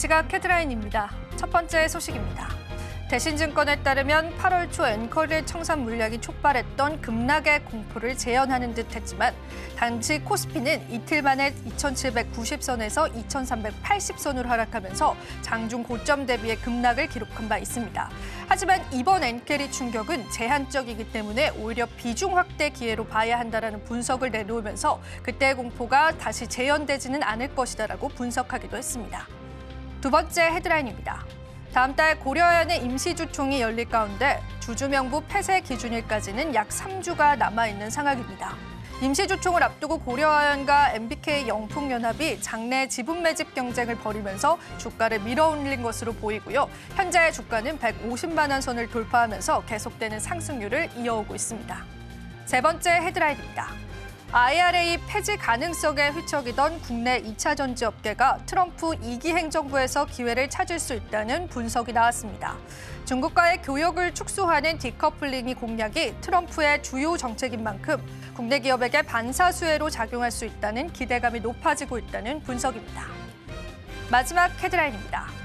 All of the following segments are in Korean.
시각 헤드라인입니다. 첫 번째 소식입니다. 대신증권에 따르면 8월 초 엔커리의 청산 물량이 촉발했던 급락의 공포를 재현하는 듯 했지만 당시 코스피는 이틀 만에 2,790선에서 2,380선으로 하락하면서 장중 고점 대비의 급락을 기록한 바 있습니다. 하지만 이번 엔캐리 충격은 제한적이기 때문에 오히려 비중 확대 기회로 봐야 한다라는 분석을 내놓으면서 그때의 공포가 다시 재현되지는 않을 것이다라고 분석하기도 했습니다. 두 번째 헤드라인입니다. 다음 달 고려아연의 임시주총이 열릴 가운데 주주명부 폐쇄 기준일까지는 약 3주가 남아있는 상황입니다. 임시주총을 앞두고 고려아연과 MBK 영풍연합이 장내 지분 매집 경쟁을 벌이면서 주가를 밀어올린 것으로 보이고요. 현재 주가는 150만 원 선을 돌파하면서 계속되는 상승률을 이어오고 있습니다. 세 번째 헤드라인입니다. IRA 폐지 가능성에 휘청이던 국내 2차 전지 업계가 트럼프 2기 행정부에서 기회를 찾을 수 있다는 분석이 나왔습니다. 중국과의 교역을 축소하는 디커플링이 공약이 트럼프의 주요 정책인 만큼 국내 기업에게 반사수혜로 작용할 수 있다는 기대감이 높아지고 있다는 분석입니다. 마지막 헤드라인입니다.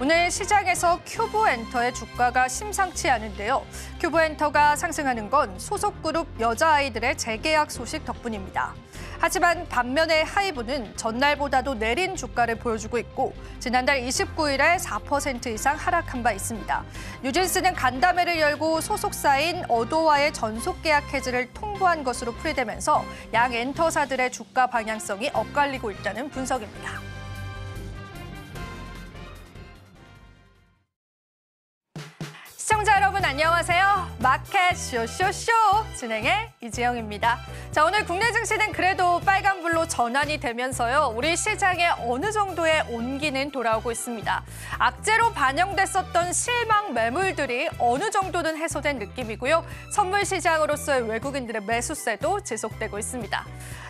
오늘 시장에서 큐브엔터의 주가가 심상치 않은데요. 큐브엔터가 상승하는 건 소속 그룹 여자아이들의 재계약 소식 덕분입니다. 하지만 반면에 하이브는 전날보다도 내린 주가를 보여주고 있고 지난달 29일에 4% 이상 하락한 바 있습니다. 뉴진스는 간담회를 열고 소속사인 어도와의 전속 계약 해지를 통보한 것으로 풀이되면서 양 엔터사들의 주가 방향성이 엇갈리고 있다는 분석입니다. 시청자 여러분 안녕하세요. 마켓 쇼쇼쇼 진행의 이지영입니다. 자, 오늘 국내 증시는 그래도 빨간불로 전환이 되면서요. 우리 시장에 어느 정도의 온기는 돌아오고 있습니다. 악재로 반영됐었던 실망 매물들이 어느 정도는 해소된 느낌이고요. 선물 시장으로서의 외국인들의 매수세도 지속되고 있습니다.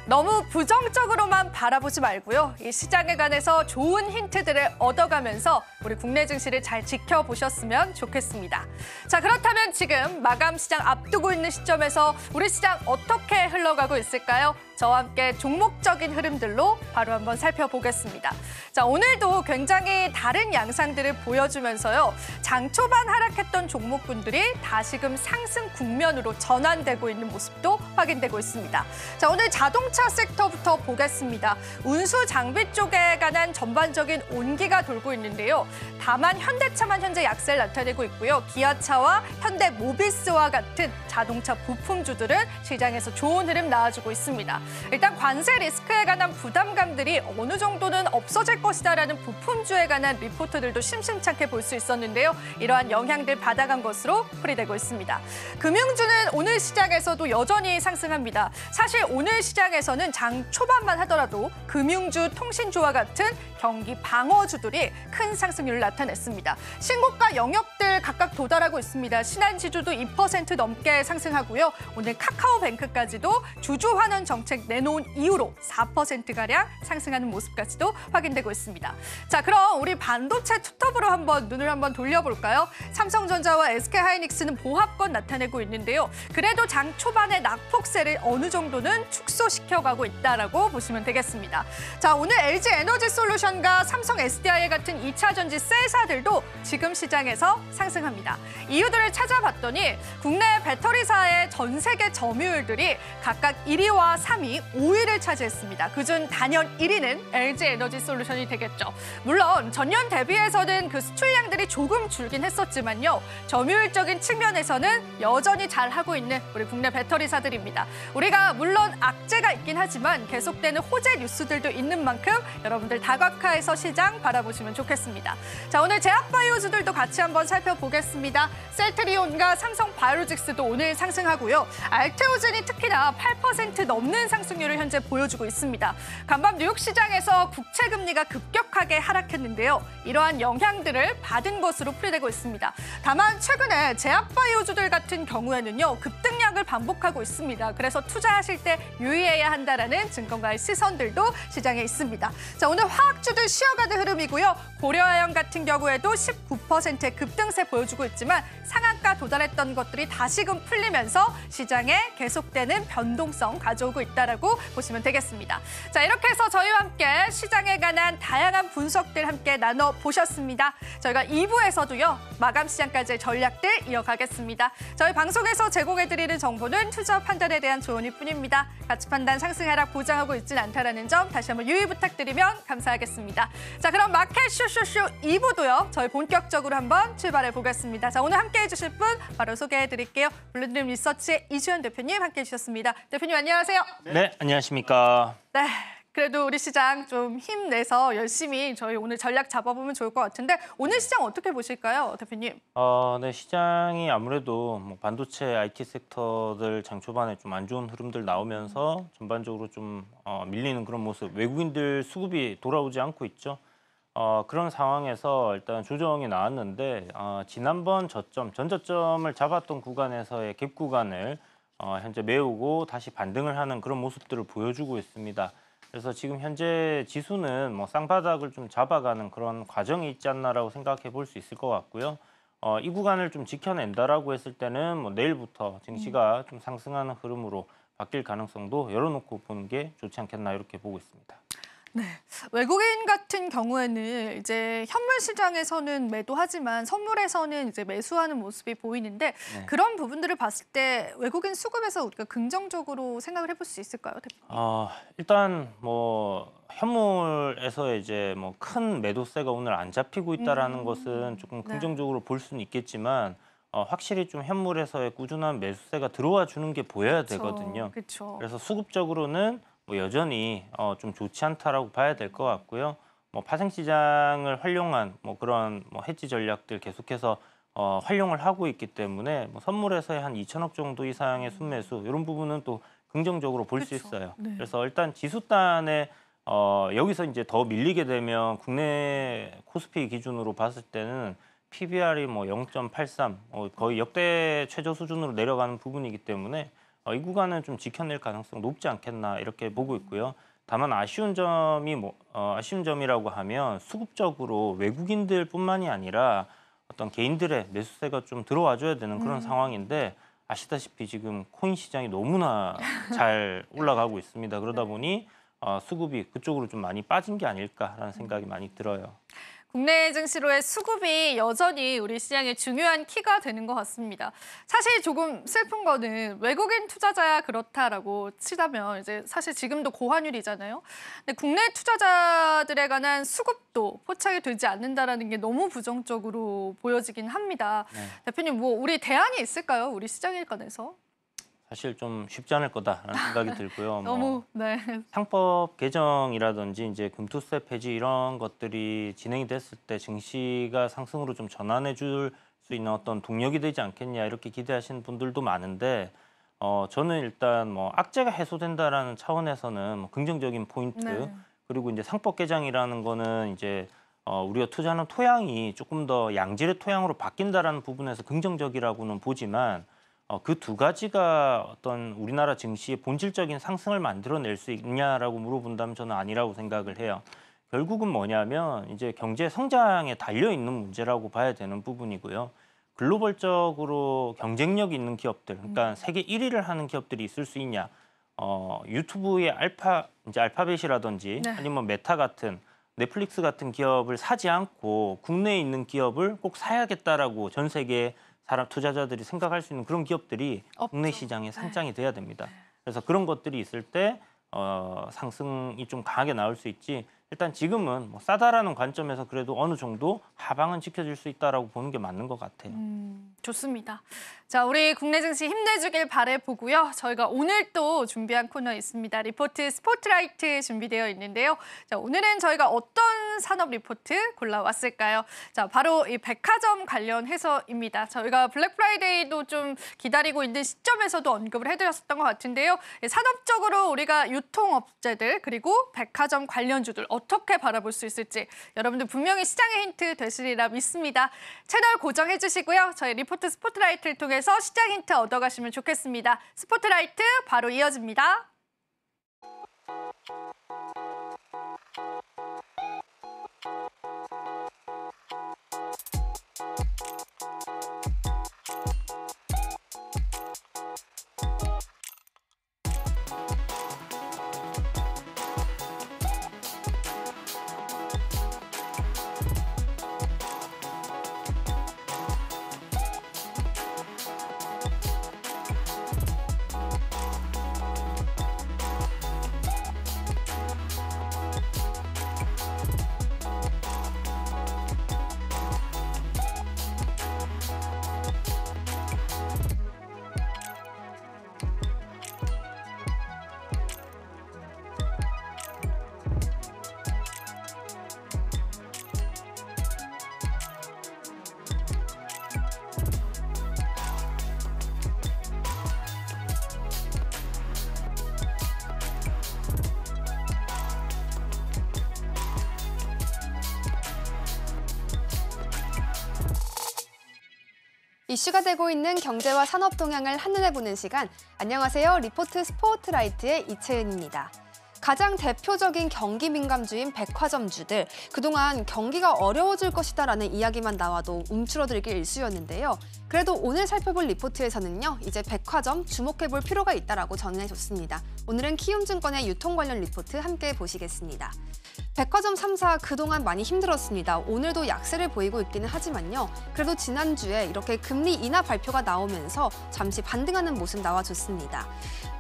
너무 부정적으로만 바라보지 말고요. 이 시장에 관해서 좋은 힌트들을 얻어가면서 우리 국내 증시를 잘 지켜보셨으면 좋겠습니다. 자, 그렇다면 지금 마감 시장 앞두고 있는 시점에서 우리 시장 어떻게 흘러가고 있을까요? 저와 함께 종목적인 흐름들로 바로 한번 살펴보겠습니다. 자, 오늘도 굉장히 다른 양상들을 보여주면서요. 장 초반 하락했던 종목군들이 다시금 상승 국면으로 전환되고 있는 모습도 확인되고 있습니다. 자, 오늘 자동차 섹터부터 보겠습니다. 운수 장비 쪽에 관한 전반적인 온기가 돌고 있는데요. 다만 현대차만 현재 약세를 나타내고 있고요. 기아차와 현대모비스와 같은 자동차 부품주들은 시장에서 좋은 흐름 나와주고 있습니다. 일단 관세 리스크에 관한 부담감들이 어느 정도는 없어질 것이다라는 부품주에 관한 리포트들도 심심찮게 볼 수 있었는데요. 이러한 영향들 받아간 것으로 풀이되고 있습니다. 금융주는 오늘 시장에서도 여전히 상승합니다. 사실 오늘 시장에서는 장 초반만 하더라도 금융주, 통신주와 같은 경기 방어주들이 큰 상승률을 나타냈습니다. 신고가 영역들 각각 도달하고 있습니다. 신한지주도 2% 넘게 상승하고요. 오늘 카카오뱅크까지도 주주 환원 정책 내놓은 이후로 4%가량 상승하는 모습까지도 확인되고 있습니다. 자, 그럼 우리 반도체 투톱으로 눈을 한번 돌려볼까요? 삼성전자와 SK하이닉스는 보합권 나타내고 있는데요. 그래도 장 초반의 낙폭세를 어느 정도는 축소시켜가고 있다라고 보시면 되겠습니다. 자, 오늘 LG에너지솔루션과 삼성 SDI 같은 2차 전지 셀사들도 지금 시장에서 상승합니다. 이유들을 찾아봤더니 국내 배터리사의 전 세계 점유율들이 각각 1위와 3위, 5위를 차지했습니다. 그중 단연 1위는 LG에너지솔루션이 되겠죠. 물론 전년 대비해서는 그 수출량들이 조금 줄긴 했었지만요. 점유율적인 측면에서는 여전히 잘하고 있는 우리 국내 배터리사들입니다. 우리가 물론 악재가 있긴 하지만 계속되는 호재 뉴스들도 있는 만큼 여러분들 다각화해서 시장 바라보시면 좋겠습니다. 자, 오늘 제약바이오주들도 같이 한번 살펴보겠습니다. 셀트리온과 삼성바이오로직스도 오늘 상승하고요. 알테오젠이 특히나 8% 넘는 상승률을 현재 보여주고 있습니다. 간밤 뉴욕 시장에서 국채 금리가 급격하게 하락했는데요. 이러한 영향 물량들을 받은 것으로 풀이되고 있습니다. 다만 최근에 제약바이오주들 같은 경우에는요, 급등락을 반복하고 있습니다. 그래서 투자하실 때 유의해야 한다라는 증권가의 시선들도 시장에 있습니다. 자, 오늘 화학주들 쉬어가는 흐름이고요. 고려아연 같은 경우에도 19%의 급등세 보여주고 있지만 상한가 도달했던 것들이 다시금 풀리면서 시장에 계속되는 변동성 가져오고 있다라고 보시면 되겠습니다. 자, 이렇게 해서 저희와 함께 시장에 관한 다양한 분석들 함께 나눠보셨습니다. 저희가 2부에서도요, 마감 시장까지의 전략들 이어가겠습니다. 저희 방송에서 제공해드리는 정보는 투자 판단에 대한 조언일 뿐입니다. 가치 판단 상승 하락 보장하고 있지는 않다는 점 다시 한번 유의 부탁드리면 감사하겠습니다. 자, 그럼 마켓 쇼쇼쇼 2부도요, 저희 본격적으로 한번 출발해 보겠습니다. 자, 오늘 함께해 주실 분 바로 소개해 드릴게요. 블루드림 리서치의 이주연 대표님 함께해 주셨습니다. 대표님 안녕하세요. 네, 안녕하십니까. 네. 그래도 우리 시장 좀 힘내서 열심히 저희 오늘 전략 잡아보면 좋을 것 같은데 오늘 시장 어떻게 보실까요, 대표님? 네, 시장이 아무래도 뭐 반도체, IT 섹터들 장 초반에 좀 안 좋은 흐름들 나오면서 전반적으로 좀 밀리는 그런 모습, 외국인들 수급이 돌아오지 않고 있죠. 그런 상황에서 일단 조정이 나왔는데 지난번 저점, 전저점을 잡았던 구간에서의 갭 구간을 현재 메우고 다시 반등을 하는 그런 모습들을 보여주고 있습니다. 그래서 지금 현재 지수는 뭐 쌍바닥을 좀 잡아가는 그런 과정이 있지 않나라고 생각해 볼 수 있을 것 같고요. 이 구간을 좀 지켜낸다라고 했을 때는 뭐 내일부터 증시가 좀 상승하는 흐름으로 바뀔 가능성도 열어놓고 보는 게 좋지 않겠나 이렇게 보고 있습니다. 네, 외국인 같은 경우에는 이제 현물 시장에서는 매도하지만 선물에서는 이제 매수하는 모습이 보이는데 네. 그런 부분들을 봤을 때 외국인 수급에서 우리가 긍정적으로 생각을 해볼 수 있을까요, 대표님? 일단 뭐 현물에서 이제 뭐 큰 매도세가 오늘 안 잡히고 있다라는 것은 조금 긍정적으로 볼 수는 있겠지만. 확실히 좀 현물에서의 꾸준한 매수세가 들어와 주는 게 보여야 되거든요. 그쵸. 그래서 수급적으로는 뭐 여전히 좀 좋지 않다라고 봐야 될 것 같고요. 뭐 파생 시장을 활용한 뭐 그런 뭐 해지 전략들 계속해서 활용을 하고 있기 때문에 뭐 선물에서의 한 2천억 정도 이상의 순매수 이런 부분은 또 긍정적으로 볼 수 있어요. 네. 그래서 일단 지수단에 여기서 이제 더 밀리게 되면 국내 코스피 기준으로 봤을 때는 PBR이 뭐 0.83, 거의 역대 최저 수준으로 내려가는 부분이기 때문에 이 구간은 좀 지켜낼 가능성 높지 않겠나 이렇게 보고 있고요. 다만 아쉬운 점이라고 하면 수급적으로 외국인들뿐만이 아니라 어떤 개인들의 매수세가 좀 들어와줘야 되는 그런 상황인데 아시다시피 지금 코인 시장이 너무나 잘 올라가고 있습니다. 그러다 보니 수급이 그쪽으로 좀 많이 빠진 게 아닐까라는 생각이 많이 들어요. 국내 증시로의 수급이 여전히 우리 시장의 중요한 키가 되는 것 같습니다. 사실 조금 슬픈 거는 외국인 투자자야 그렇다라고 치자면 이제 사실 지금도 고환율이잖아요. 근데 국내 투자자들에 관한 수급도 포착이 되지 않는다라는 게 너무 부정적으로 보여지긴 합니다. 네. 대표님, 뭐 우리 대안이 있을까요? 우리 시장에 관해서? 사실 좀 쉽지 않을 거다라는 생각이 들고요. 너무 네. 상법 개정이라든지 이제 금투세 폐지 이런 것들이 진행이 됐을 때 증시가 상승으로 좀 전환해 줄 수 있는 어떤 동력이 되지 않겠냐 이렇게 기대하시는 분들도 많은데 저는 일단 뭐 악재가 해소된다라는 차원에서는 뭐 긍정적인 포인트 그리고 이제 상법 개정이라는 거는 이제 우리가 투자하는 토양이 조금 더 양질의 토양으로 바뀐다라는 부분에서 긍정적이라고는 보지만 그 두 가지가 어떤 우리나라 증시의 본질적인 상승을 만들어낼 수 있냐라고 물어본다면 저는 아니라고 생각을 해요. 결국은 뭐냐면 이제 경제 성장에 달려 있는 문제라고 봐야 되는 부분이고요. 글로벌적으로 경쟁력 있는 기업들, 그러니까 세계 1위를 하는 기업들이 있을 수 있냐? 유튜브의 알파벳이라든지 아니면 메타 같은 넷플릭스 같은 기업을 사지 않고 국내에 있는 기업을 꼭 사야겠다라고 전 세계 투자자들이 생각할 수 있는 그런 기업들이 없죠. 국내 시장에 상장이 돼야 됩니다. 그래서 그런 것들이 있을 때 상승이 좀 강하게 나올 수 있지. 일단 지금은 뭐 싸다라는 관점에서 그래도 어느 정도 하방은 지켜질 수 있다라고 보는 게 맞는 것 같아요. 좋습니다. 자, 우리 국내 증시 힘내주길 바라보고요. 저희가 오늘 또 준비한 코너 있습니다. 리포트 스포트라이트 준비되어 있는데요. 자, 오늘은 저희가 어떤 산업 리포트 골라왔을까요? 자, 바로 이 백화점 관련해서입니다. 저희가 블랙 프라이데이도 좀 기다리고 있는 시점에서도 언급을 해드렸었던 것 같은데요. 산업적으로 우리가 유통업체들 그리고 백화점 관련주들 어떻게 바라볼 수 있을지 여러분들 분명히 시장의 힌트 되시리라 믿습니다. 채널 고정해 주시고요. 저희 리포트 스포트라이트를 통해서 시장 힌트 얻어가시면 좋겠습니다. 스포트라이트 바로 이어집니다. 이슈가 되고 있는 경제와 산업 동향을 한눈에 보는 시간. 안녕하세요. 리포트 스포트라이트의 이채은입니다. 가장 대표적인 경기 민감주인 백화점주들, 그동안 경기가 어려워질 것이다라는 이야기만 나와도 움츠러들기 일쑤였는데요. 그래도 오늘 살펴볼 리포트에서는요, 이제 백화점 주목해볼 필요가 있다라고 전해줬습니다. 오늘은 키움증권의 유통 관련 리포트 함께 보시겠습니다. 백화점 3사 그동안 많이 힘들었습니다. 오늘도 약세를 보이고 있기는 하지만요. 그래도 지난주에 이렇게 금리 인하 발표가 나오면서 잠시 반등하는 모습 나와줬습니다.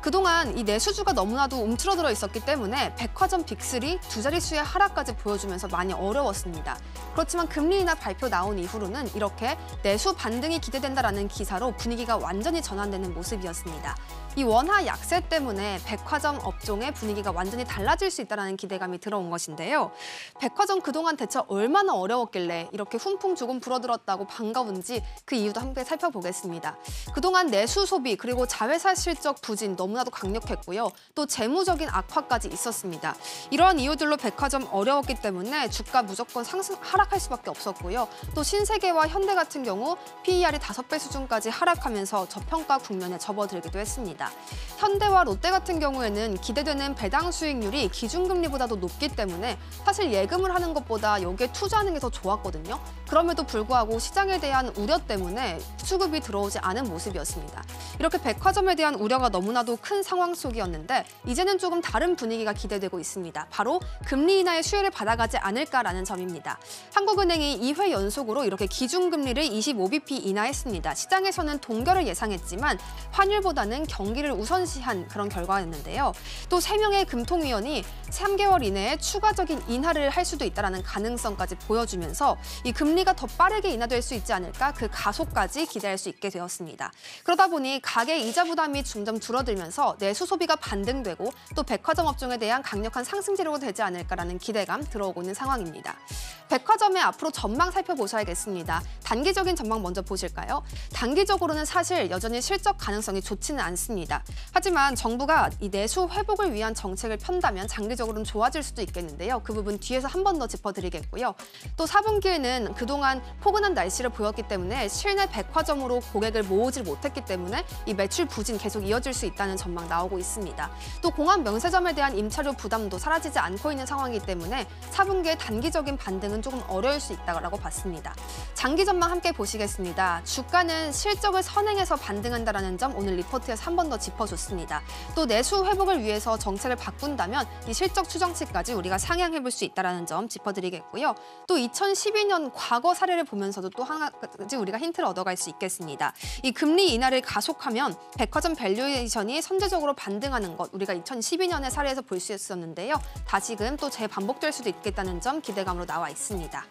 그동안 이 내수주가 너무나도 움츠러들어 있었기 때문에 백화점 빅3 두 자릿수의 하락까지 보여주면서 많이 어려웠습니다. 그렇지만 금리 인하 발표 나온 이후로는 이렇게 내수 반등이 기대된다라는 기사로 분위기가 완전히 전환되는 모습이었습니다. 이 원화 약세 때문에 백화점 업종의 분위기가 완전히 달라질 수 있다는 기대감이 들어온 것인데요. 백화점 그동안 대체 얼마나 어려웠길래 이렇게 훈풍 조금 불어들었다고 반가운지 그 이유도 함께 살펴보겠습니다. 그동안 내수 소비 그리고 자회사 실적 부진 너무나도 강력했고요. 또 재무적인 악화까지 있었습니다. 이러한 이유들로 백화점 어려웠기 때문에 주가 무조건 하락할 수밖에 없었고요. 또 신세계와 현대 같은 경우 PER이 5배 수준까지 하락하면서 저평가 국면에 접어들기도 했습니다. 현대와 롯데 같은 경우에는 기대되는 배당 수익률이 기준금리보다도 높기 때문에 사실 예금을 하는 것보다 여기에 투자하는 게 더 좋았거든요. 그럼에도 불구하고 시장에 대한 우려 때문에 수급이 들어오지 않은 모습이었습니다. 이렇게 백화점에 대한 우려가 너무나도 큰 상황 속이었는데 이제는 조금 다른 분위기가 기대되고 있습니다. 바로 금리 인하의 수혜를 받아가지 않을까라는 점입니다. 한국은행이 2회 연속으로 이렇게 기준금리를 25bp 인하했습니다. 시장에서는 동결을 예상했지만 환율보다는 경기를 우선시한 그런 결과였는데요. 또 3명의 금통위원이 3개월 이내에 추가적인 인하를 할 수도 있다는 가능성까지 보여주면서 이 금리가 더 빠르게 인하될 수 있지 않을까 그 가속까지 기대할 수 있게 되었습니다. 그러다 보니 가계 이자 부담이 점점 줄어들면서 내수 소비가 반등되고 또 백화점 업종에 대한 강력한 상승 재료가 되지 않을까라는 기대감 들어오고 있는 상황입니다. 백화점의 앞으로 전망 살펴보셔야겠습니다. 단기적인 전망 먼저 보실까요? 단기적으로는 사실 여전히 실적 가능성이 좋지는 않습니다. 하지만 정부가 이 내수 회복을 위한 정책을 편다면 장기적으로는 좋아질 수도 있겠는데요. 그 부분 뒤에서 한 번 더 짚어드리겠고요. 또 4분기에는 그동안 포근한 날씨를 보였기 때문에 실내 백화점으로 고객을 모으질 못했기 때문에 이 매출 부진 계속 이어질 수 있다는 전망 나오고 있습니다. 또 공항 명세점에 대한 임차료 부담도 사라지지 않고 있는 상황이기 때문에 4분기의 단기적인 반등은 조금 어려울 수 있다고 봤습니다. 장기 전망 함께 보시겠습니다. 주가는 실적을 선행해서 반등한다는 점 오늘 리포트에서 한 번 더 짚어줬습니다. 또 내수 회복을 위해서 정책을 바꾼다면 이 실적 추정치까지 우리가 상향해볼 수 있다는 점 짚어드리겠고요. 또 2012년 과거 사례를 보면서도 또 하나까지 우리가 힌트를 얻어갈 수 있겠습니다. 이 금리 인하를 가속하면 백화점 밸류에이션이 선제적으로 반등하는 것 우리가 2012년의 사례에서 볼 수 있었는데요. 다시금 또 재반복될 수도 있겠다는 점 기대감으로 나와 있습니다.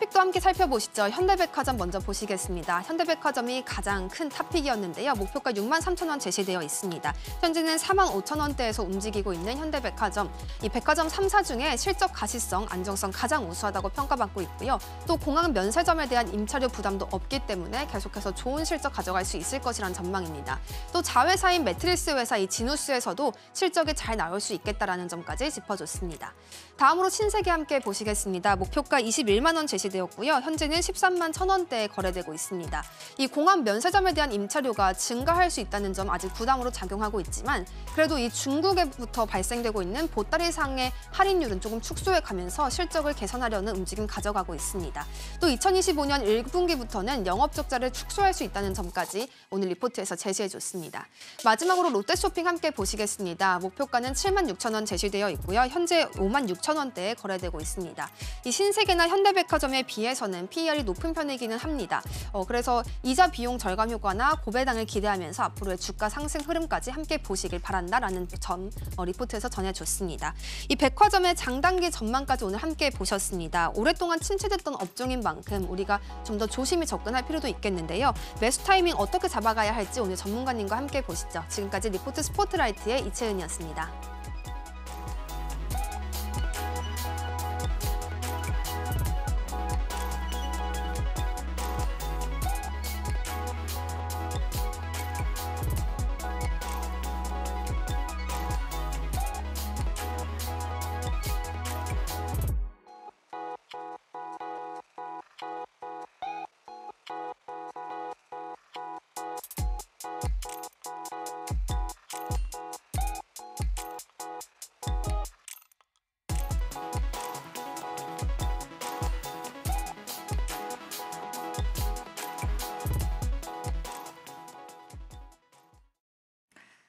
탑픽도 함께 살펴보시죠. 현대백화점 먼저 보시겠습니다. 현대백화점이 가장 큰 탑픽이었는데요. 목표가 63,000원 제시되어 있습니다. 현재는 45,000원대에서 움직이고 있는 현대백화점. 이 백화점 3사 중에 실적 가시성, 안정성 가장 우수하다고 평가받고 있고요. 또 공항 면세점에 대한 임차료 부담도 없기 때문에 계속해서 좋은 실적 가져갈 수 있을 것이란 전망입니다. 또 자회사인 매트리스 회사 이 지누스에서도 실적이 잘 나올 수 있겠다라는 점까지 짚어줬습니다. 다음으로 신세계 함께 보시겠습니다. 목표가 21만 원 제시되었고요. 현재는 13만 1,000원대에 거래되고 있습니다. 이 공항 면세점에 대한 임차료가 증가할 수 있다는 점 아직 부담으로 작용하고 있지만 그래도 이 중국에부터 발생되고 있는 보따리상의 할인율은 조금 축소해 가면서 실적을 개선하려는 움직임 가져가고 있습니다. 또 2025년 1분기부터는 영업 적자를 축소할 수 있다는 점까지 오늘 리포트에서 제시해줬습니다. 마지막으로 롯데쇼핑 함께 보시겠습니다. 목표가는 76,000원 제시되어 있고요. 현재 56,000원대에 거래되고 있습니다. 이 신세계나 현대백화점에 비해서는 PER이 높은 편이기는 합니다. 그래서 이자 비용 절감 효과나 고배당을 기대하면서 앞으로의 주가 상승 흐름까지 함께 보시길 바란다라는 점 리포트에서 전해줬습니다. 이 백화점의 장단기 전망까지 오늘 함께 보셨습니다. 오랫동안 침체됐던 업종인 만큼 우리가 좀 더 조심히 접근할 필요도 있겠는데요. 매수 타이밍 어떻게 잡아가야 할지 오늘 전문가님과 함께 보시죠. 지금까지 리포트 스포트라이트의 이채은이었습니다.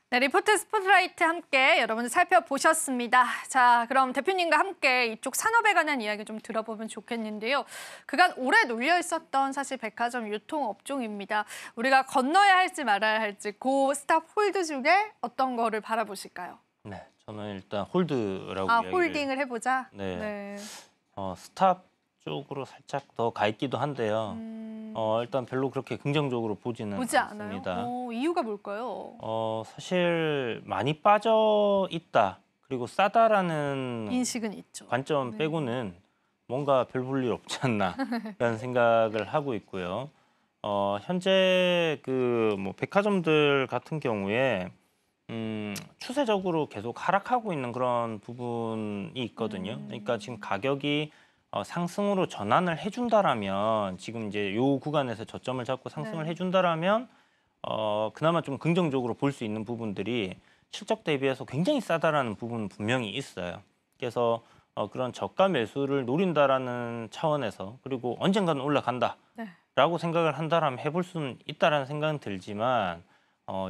네, 리포트 스포트라이트 함께 여러분 살펴보셨습니다. 자, 그럼 대표님과 함께 이쪽 산업에 관한 이야기 좀 들어보면 좋겠는데요. 그간 오래 눌려 있었던 사실 백화점 유통 업종입니다. 우리가 건너야 할지 말아야 할지 고 스탑 홀드 중에 어떤 거를 바라보실까요? 네, 저는 일단 홀드라고 이야기를 홀딩을 해보자. 네. 스탑 쪽으로 살짝 더 가 있기도 한데요. 일단 별로 그렇게 긍정적으로 보지 않습니다. 않아요? 이유가 뭘까요? 사실 많이 빠져 있다. 그리고 싸다라는 인식은 있죠. 관점 빼고는 뭔가 별 볼 일 없지 않나라는 생각을 하고 있고요. 현재 뭐 백화점들 같은 경우에 추세적으로 계속 하락하고 있는 그런 부분이 있거든요. 그러니까 지금 가격이 상승으로 전환을 해준다라면 지금 이제 요 구간에서 저점을 잡고 상승을 해준다라면 그나마 좀 긍정적으로 볼 수 있는 부분들이 실적 대비해서 굉장히 싸다라는 부분은 분명히 있어요. 그래서 그런 저가 매수를 노린다라는 차원에서 그리고 언젠가는 올라간다라고 생각을 한다라면 해볼 수는 있다라는 생각은 들지만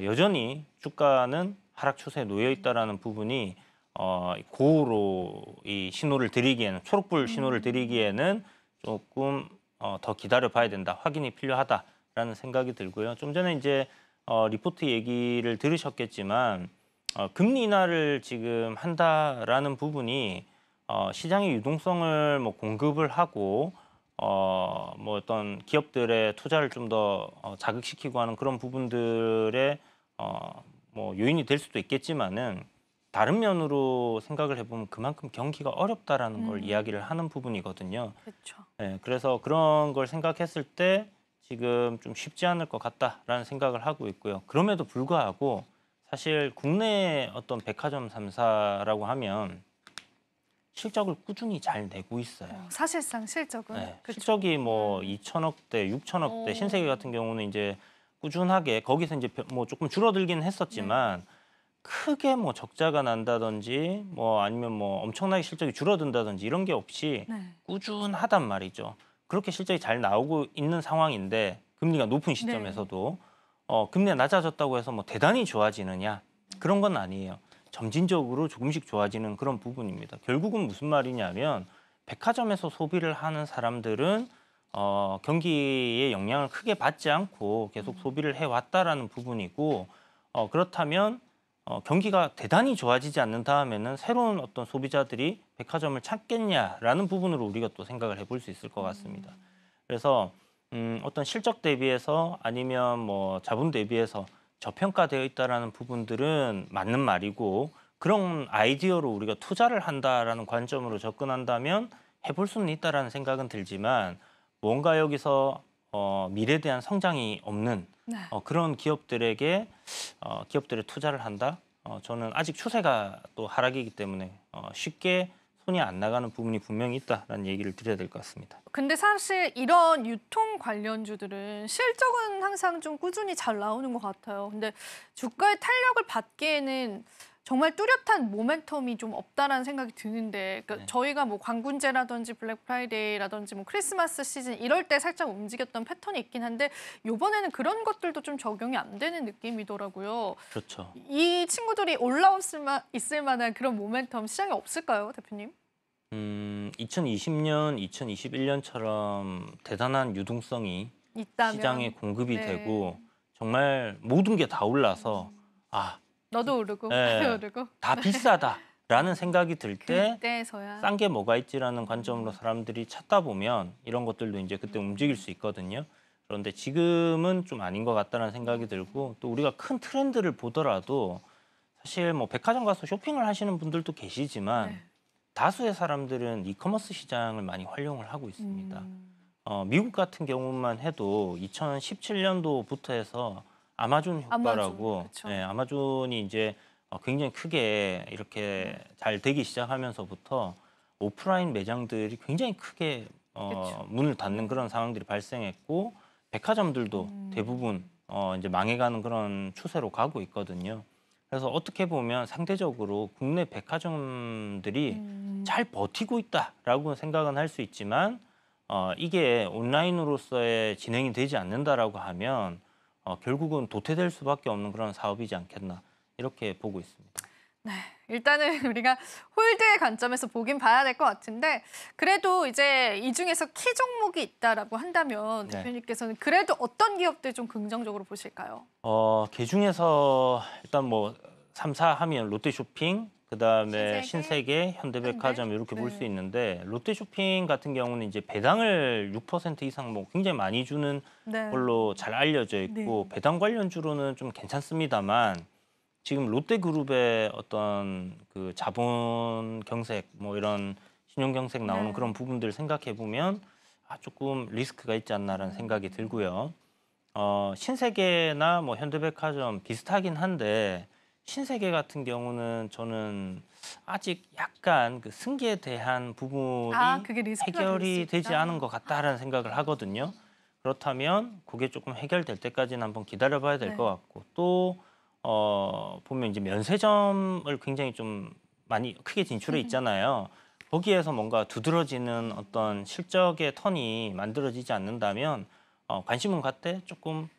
여전히 주가는 하락 추세에 놓여 있다라는 부분이 고로 이 신호를 드리기에는 초록불 신호를 드리기에는 조금 더 기다려 봐야 된다, 확인이 필요하다라는 생각이 들고요. 좀 전에 이제 리포트 얘기를 들으셨겠지만 금리 인하를 지금 한다라는 부분이 시장의 유동성을 뭐 공급을 하고 뭐 어떤 기업들의 투자를 좀 더 자극시키고 하는 그런 부분들의 뭐 요인이 될 수도 있겠지만은. 다른 면으로 생각을 해보면 그만큼 경기가 어렵다라는 걸 이야기를 하는 부분이거든요. 그렇죠. 네, 그래서 그런 걸 생각했을 때 지금 좀 쉽지 않을 것 같다라는 생각을 하고 있고요. 그럼에도 불구하고 사실 국내 어떤 백화점 3사라고 하면 실적을 꾸준히 잘 내고 있어요. 사실상 실적은 네, 그렇죠. 실적이 뭐 2천억대, 6천억대, 신세계 같은 경우는 이제 꾸준하게 거기서 이제 뭐 조금 줄어들긴 했었지만. 크게 뭐 적자가 난다든지 뭐 아니면 뭐 엄청나게 실적이 줄어든다든지 이런 게 없이 꾸준하단 말이죠. 그렇게 실적이 잘 나오고 있는 상황인데 금리가 높은 시점에서도 금리가 낮아졌다고 해서 뭐 대단히 좋아지느냐 그런 건 아니에요. 점진적으로 조금씩 좋아지는 그런 부분입니다. 결국은 무슨 말이냐면 백화점에서 소비를 하는 사람들은 경기의 영향을 크게 받지 않고 계속 소비를 해왔다라는 부분이고 그렇다면 경기가 대단히 좋아지지 않는 다음에는 새로운 어떤 소비자들이 백화점을 찾겠냐라는 부분으로 우리가 또 생각을 해볼 수 있을 것 같습니다. 그래서 어떤 실적 대비해서 아니면 뭐 자본 대비해서 저평가되어 있다라는 부분들은 맞는 말이고 그런 아이디어로 우리가 투자를 한다라는 관점으로 접근한다면 해볼 수는 있다라는 생각은 들지만 뭔가 여기서 미래에 대한 성장이 없는 네. 그런 기업들에게 기업들에 투자를 한다. 저는 아직 추세가 또 하락이기 때문에 쉽게 손이 안 나가는 부분이 분명히 있다라는 얘기를 드려야 될 것 같습니다. 근데 사실 이런 유통 관련주들은 실적은 항상 좀 꾸준히 잘 나오는 것 같아요. 근데 주가의 탄력을 받기에는 정말 뚜렷한 모멘텀이 좀 없다라는 생각이 드는데 그러니까 네. 저희가 뭐 광군제라든지 블랙 프라이데이라든지 뭐 크리스마스 시즌 이럴 때 살짝 움직였던 패턴이 있긴 한데 이번에는 그런 것들도 좀 적용이 안 되는 느낌이더라고요. 그렇죠. 이 친구들이 있을 만한 그런 모멘텀 시장에 없을까요, 대표님? 2020년, 2021년처럼 대단한 유동성이 있다면 시장에 공급이 네. 되고 정말 모든 게 다 올라서 너도 오르고 네. 나도 오르고 다 비싸다라는 생각이 들 때 그때서야 싼 게 뭐가 있지라는 관점으로 사람들이 찾다 보면 이런 것들도 이제 그때 움직일 수 있거든요. 그런데 지금은 좀 아닌 것 같다는 생각이 들고 또 우리가 큰 트렌드를 보더라도 사실 뭐 백화점 가서 쇼핑을 하시는 분들도 계시지만 네. 다수의 사람들은 이커머스 시장을 많이 활용을 하고 있습니다. 미국 같은 경우만 해도 2017년도부터 해서 아마존 효과라고 아마존, 그쵸. 아마존이 이제 굉장히 크게 이렇게 잘 되기 시작하면서부터 오프라인 매장들이 굉장히 크게 그쵸. 문을 닫는 그런 상황들이 발생했고 백화점들도 대부분 이제 망해가는 그런 추세로 가고 있거든요. 그래서 어떻게 보면 상대적으로 국내 백화점들이 잘 버티고 있다라고 생각은 할 수 있지만 이게 온라인으로서의 진행이 되지 않는다라고 하면 결국은 도태될 수밖에 없는 그런 사업이지 않겠나 이렇게 보고 있습니다. 네, 일단은 우리가 홀드의 관점에서 보긴 봐야 될 것 같은데 그래도 이제 이 중에서 키 종목이 있다라고 한다면 네. 대표님께서는 그래도 어떤 기업들 좀 긍정적으로 보실까요? 개 중에서 일단 뭐 3사 하면 롯데쇼핑, 그다음에 신세계, 현대백화점 현대? 이렇게 볼 네. 수 있는데 롯데쇼핑 같은 경우는 이제 배당을 6% 이상 뭐 굉장히 많이 주는 네. 걸로 잘 알려져 있고 배당 관련주로는 좀 괜찮습니다만 지금 롯데그룹의 어떤 그 자본 경색 뭐 이런 신용 경색 나오는 네. 그런 부분들 생각해 보면 조금 리스크가 있지 않나라는 생각이 들고요. 신세계나 뭐 현대백화점 비슷하긴 한데 신세계 같은 경우는 저는 아직 약간 그 승계에 대한 부분이 그게 리스크가 될 수 해결이 되지 있다. 않은 것 같다라는 생각을 하거든요. 그렇다면 그게 조금 해결될 때까지는 한번 기다려봐야 될 네. 것 같고 또 보면 이제 면세점을 굉장히 좀 많이 크게 진출해 있잖아요. 거기에서 뭔가 두드러지는 어떤 실적의 턴이 만들어지지 않는다면 관심은 갖되 조금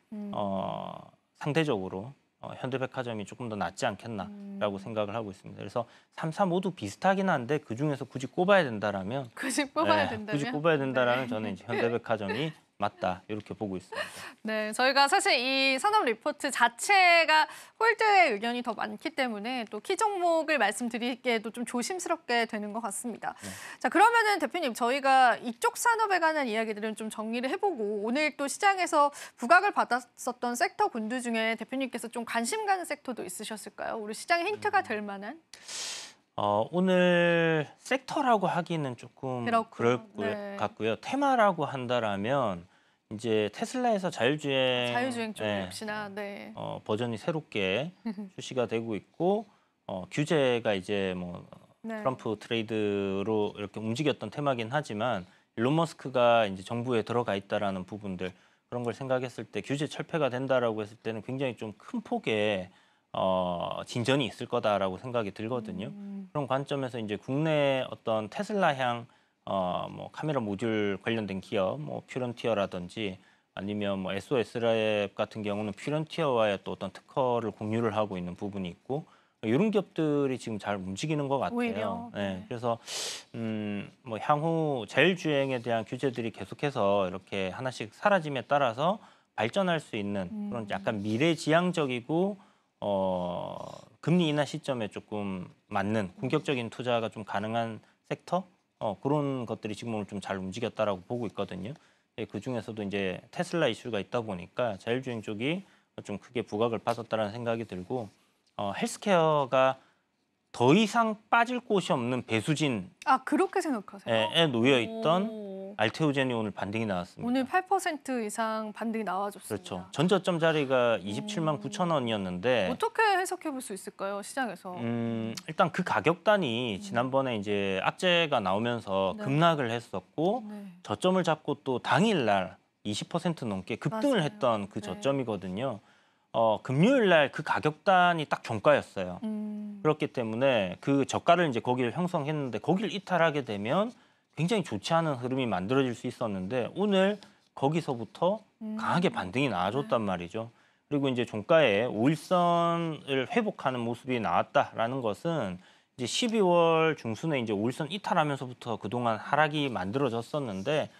상대적으로 현대백화점이 조금 더 낫지 않겠나라고 생각을 하고 있습니다. 그래서 3사 모두 비슷하긴 한데 그 중에서 굳이 꼽아야 된다라면 굳이 뽑아야 네, 된다면? 굳이 꼽아야 된다라면 네. 저는 이제 현대백화점이 맞다 이렇게 보고 있습니다. 네, 저희가 사실 이 산업 리포트 자체가 홀드의 의견이 더 많기 때문에 또 키 종목을 말씀드리기에도 좀 조심스럽게 되는 것 같습니다. 네. 자, 그러면은 대표님 저희가 이쪽 산업에 관한 이야기들은 좀 정리를 해보고 오늘 또 시장에서 부각을 받았었던 섹터 군주 중에 대표님께서 좀 관심 가는 섹터도 있으셨을까요? 우리 시장의 힌트가 될 만한? 오늘 섹터라고 하기는 조금 그렇고요. 그럴 것 네. 같고요. 테마라고 한다라면 이제 테슬라에서 자율주행 쪽 네, 역시나 네. 버전이 새롭게 출시가 되고 있고 규제가 이제 뭐 네. 트럼프 트레이드로 이렇게 움직였던 테마긴 하지만 일론 머스크가 이제 정부에 들어가 있다라는 부분들 그런 걸 생각했을 때 규제 철폐가 된다라고 했을 때는 굉장히 좀 큰 폭의 진전이 있을 거다라고 생각이 들거든요. 그런 관점에서 이제 국내 어떤 테슬라향 뭐 카메라 모듈 관련된 기업, 뭐 퓨런티어라든지 아니면 뭐 SOS랩 같은 경우는 퓨런티어와의 또 어떤 특허를 공유를 하고 있는 부분이 있고 이런 기업들이 지금 잘 움직이는 것 같아요. 오히려, 네. 네. 그래서 뭐 향후 자율주행에 대한 규제들이 계속해서 이렇게 하나씩 사라짐에 따라서 발전할 수 있는 그런 약간 미래지향적이고 금리 인하 시점에 조금 맞는 공격적인 투자가 좀 가능한 섹터 그런 것들이 지금 오늘 좀 잘 움직였다라고 보고 있거든요. 그 중에서도 이제 테슬라 이슈가 있다 보니까 자율주행 쪽이 좀 크게 부각을 받았다라는 생각이 들고 헬스케어가 더 이상 빠질 곳이 없는 배수진에 아, 그렇게 생각하세요? 놓여 있던 오. 알테오젠이 오늘 반등이 나왔습니다. 오늘 8% 이상 반등이 나와줬습니다. 그렇죠. 전저점 자리가 27만 9천 원이었는데 어떻게 해석해 볼 수 있을까요, 시장에서? 일단 그 가격단이 지난번에 이제 악재가 나오면서 네. 급락을 했었고 네. 저점을 잡고 또 당일날 20% 넘게 급등을 맞아요. 했던 그 네. 저점이거든요. 금요일 날 그 가격단이 딱 종가였어요. 그렇기 때문에 그 저가를 이제 거기를 형성했는데 거기를 이탈하게 되면 굉장히 좋지 않은 흐름이 만들어질 수 있었는데 오늘 거기서부터 강하게 반등이 나와줬단 말이죠. 그리고 이제 종가에 5일선을 회복하는 모습이 나왔다라는 것은 이제 12월 중순에 이제 5일선 이탈하면서부터 그동안 하락이 만들어졌었는데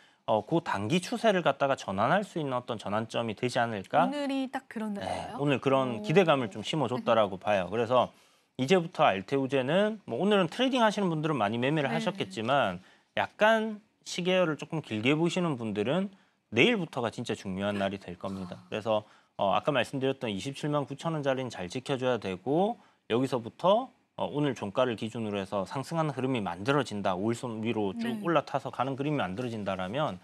그 단기 추세를 갖다가 전환할 수 있는 어떤 전환점이 되지 않을까? 오늘이 딱 그런 날이에요? 오늘 그런 기대감을 좀 심어줬다라고 봐요. 그래서 이제부터 알테우제는 뭐 오늘은 트레이딩 하시는 분들은 많이 매매를 네. 하셨겠지만 약간 시계열을 조금 길게 보시는 분들은 내일부터가 진짜 중요한 날이 될 겁니다. 그래서 아까 말씀드렸던 27만 9천 원짜리는 잘 지켜줘야 되고 여기서부터 오늘 종가를 기준으로 해서 상승하는 흐름이 만들어진다. 5일선 위로 쭉 네. 올라타서 가는 그림이 만들어진다라면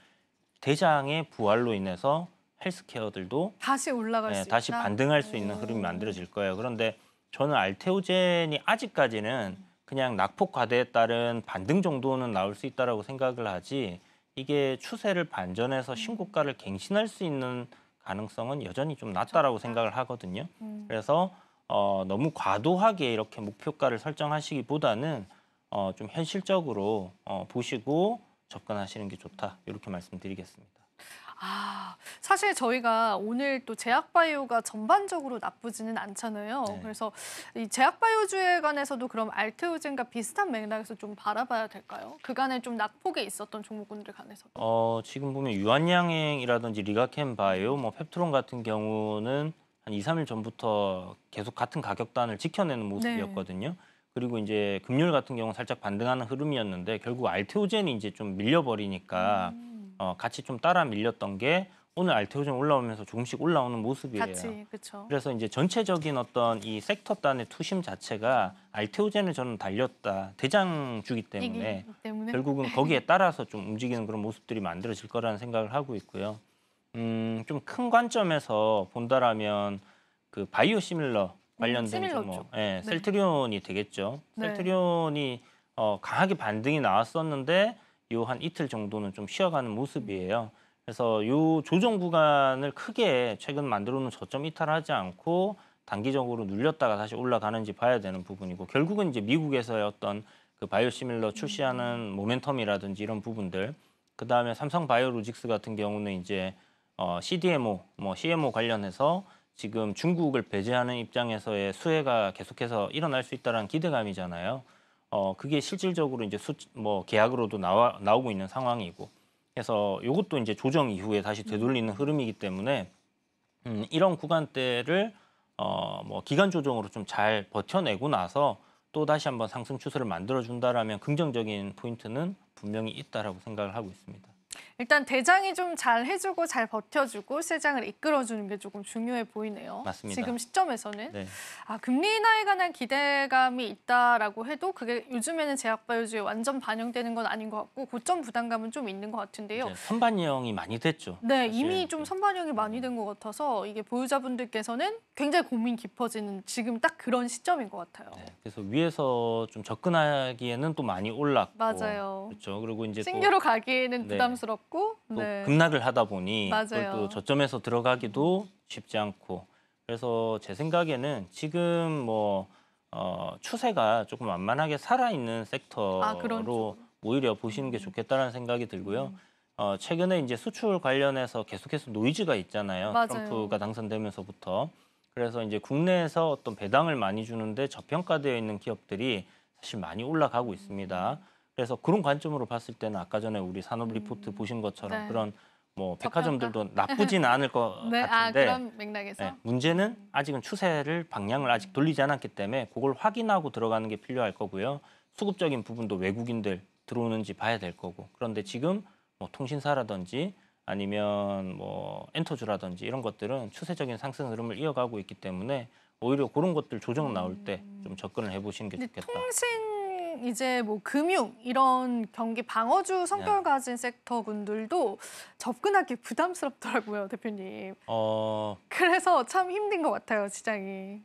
대장의 부활로 인해서 헬스케어들도 다시 올라갈 수 다시 있다? 반등할 수 있는 흐름이 만들어질 거예요. 그런데 저는 알테오젠이 아직까지는 그냥 낙폭 과대에 따른 반등 정도는 나올 수 있다라고 생각을 하지 이게 추세를 반전해서 신고가를 갱신할 수 있는 가능성은 여전히 좀 낮다라고 생각을 하거든요. 그래서 너무 과도하게 이렇게 목표가를 설정하시기보다는 좀 현실적으로 보시고 접근하시는 게 좋다 이렇게 말씀드리겠습니다. 아, 사실 저희가 오늘 또 제약바이오가 전반적으로 나쁘지는 않잖아요. 네. 그래서 이 제약바이오주에 관해서도 그럼 알테오젠과 비슷한 맥락에서 좀 바라봐야 될까요? 그간에 좀 낙폭에 있었던 종목군들 간에서도. 지금 보면 유한양행이라든지 리가켄바이오, 뭐 펩트론 같은 경우는 한 2, 3일 전부터 계속 같은 가격단을 지켜내는 모습이었거든요. 그리고 이제 금요일 같은 경우는 살짝 반등하는 흐름이었는데 결국 알테오젠이 이제 좀 밀려버리니까 같이 좀 따라 밀렸던 게 오늘 알테오젠 올라오면서 조금씩 올라오는 모습이에요. 같이, 그렇죠. 그래서 이제 전체적인 어떤 이 섹터 단의 투심 자체가 알테오젠을 저는 달렸다. 대장주기 때문에 결국은 거기에 따라서 좀 움직이는 그런 모습들이 만들어질 거라는 생각을 하고 있고요. 좀 큰 관점에서 본다라면 그 바이오 시밀러 관련된 시밀러 뭐, 쪽. 셀트리온이 되겠죠. 네. 셀트리온이 강하게 반등이 나왔었는데 요 한 이틀 정도는 좀 쉬어가는 모습이에요. 그래서 요 조정 구간을 크게 최근 만들어놓은 저점 이탈하지 않고 단기적으로 눌렸다가 다시 올라가는지 봐야 되는 부분이고 결국은 이제 미국에서의 어떤 그 바이오시밀러 출시하는 모멘텀이라든지 이런 부분들 그 다음에 삼성 바이오로직스 같은 경우는 이제 CDMO, 뭐 CMO 관련해서 지금 중국을 배제하는 입장에서의 수혜가 계속해서 일어날 수 있다는 기대감이잖아요. 그게 실질적으로 이제 뭐 계약으로도 나오고 있는 상황이고, 그래서 이것도 이제 조정 이후에 다시 되돌리는 흐름이기 때문에 이런 구간대를 뭐 기간 조정으로 좀 잘 버텨내고 나서 또 다시 한번 상승 추세를 만들어 준다라면 긍정적인 포인트는 분명히 있다라고 생각을 하고 있습니다. 일단 대장이 좀 잘 해주고 잘 버텨주고 시장을 이끌어주는 게 조금 중요해 보이네요. 맞습니다. 지금 시점에서는. 네. 금리 인하에 관한 기대감이 있다라고 해도 그게 요즘에는 제약바이오주에 완전 반영되는 건 아닌 것 같고 고점 부담감은 좀 있는 것 같은데요. 이제 선반영이 많이 됐죠. 네, 사실. 이미 좀 선반영이 많이 된 것 같아서 이게 보유자분들께서는 굉장히 고민 깊어지는 지금 딱 그런 시점인 것 같아요. 네, 그래서 위에서 좀 접근하기에는 또 많이 올랐고, 맞아요. 그렇죠. 그리고 이제 신규로 가기에는 네. 부담스럽고, 또 네. 급락을 하다 보니 그걸 맞아요. 또 저점에서 들어가기도 쉽지 않고, 그래서 제 생각에는 지금 뭐 추세가 조금 완만하게 살아있는 섹터로 그런 쪽으로. 오히려 보시는 게 좋겠다라는 생각이 들고요. 최근에 이제 수출 관련해서 계속해서 노이즈가 있잖아요. 맞아요. 트럼프가 당선되면서부터. 그래서 이제 국내에서 어떤 배당을 많이 주는데 저평가되어 있는 기업들이 사실 많이 올라가고 있습니다. 그래서 그런 관점으로 봤을 때는 아까 전에 우리 산업 리포트 보신 것처럼 네. 그런 뭐 백화점들도 나쁘지는 않을 것 네, 같은데 그런 맥락에서. 네, 문제는 아직은 추세를 방향을 아직 돌리지 않았기 때문에 그걸 확인하고 들어가는 게 필요할 거고요. 수급적인 부분도 외국인들 들어오는지 봐야 될 거고. 그런데 지금 뭐 통신사라든지 아니면 뭐 엔터주라든지 이런 것들은 추세적인 상승 흐름을 이어가고 있기 때문에 오히려 그런 것들 조정 나올 때 좀 접근을 해보시는 게 근데 좋겠다. 통신 이제 뭐 금융 이런 경기 방어주 성격을 네. 가진 섹터군들도 접근하기 부담스럽더라고요, 대표님. 그래서 참 힘든 것 같아요, 시장이.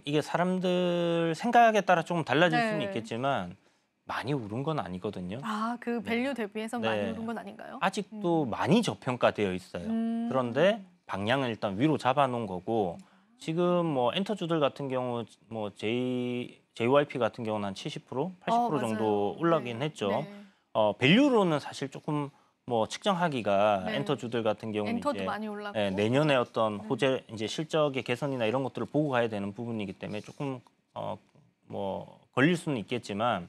이게 사람들 생각에 따라 조금 달라질 네. 수는 있겠지만 많이 오른 건 아니거든요. 그 밸류 대비해서 많이 네. 오른 건 아닌가요? 아직도 많이 저평가되어 있어요. 그런데 방향을 일단 위로 잡아놓은 거고 지금 뭐 엔터주들 같은 경우 뭐 JYP 같은 경우는 한 70%, 80% 정도 맞아요. 올라가긴 네. 했죠. 네. 밸류로는 사실 조금 뭐 측정하기가 네. 엔터주들 같은 경우는 엔터도 이제 많이 올랐고. 내년에 어떤 호재 이제 실적의 개선이나 이런 것들을 보고 가야 되는 부분이기 때문에 조금 뭐 걸릴 수는 있겠지만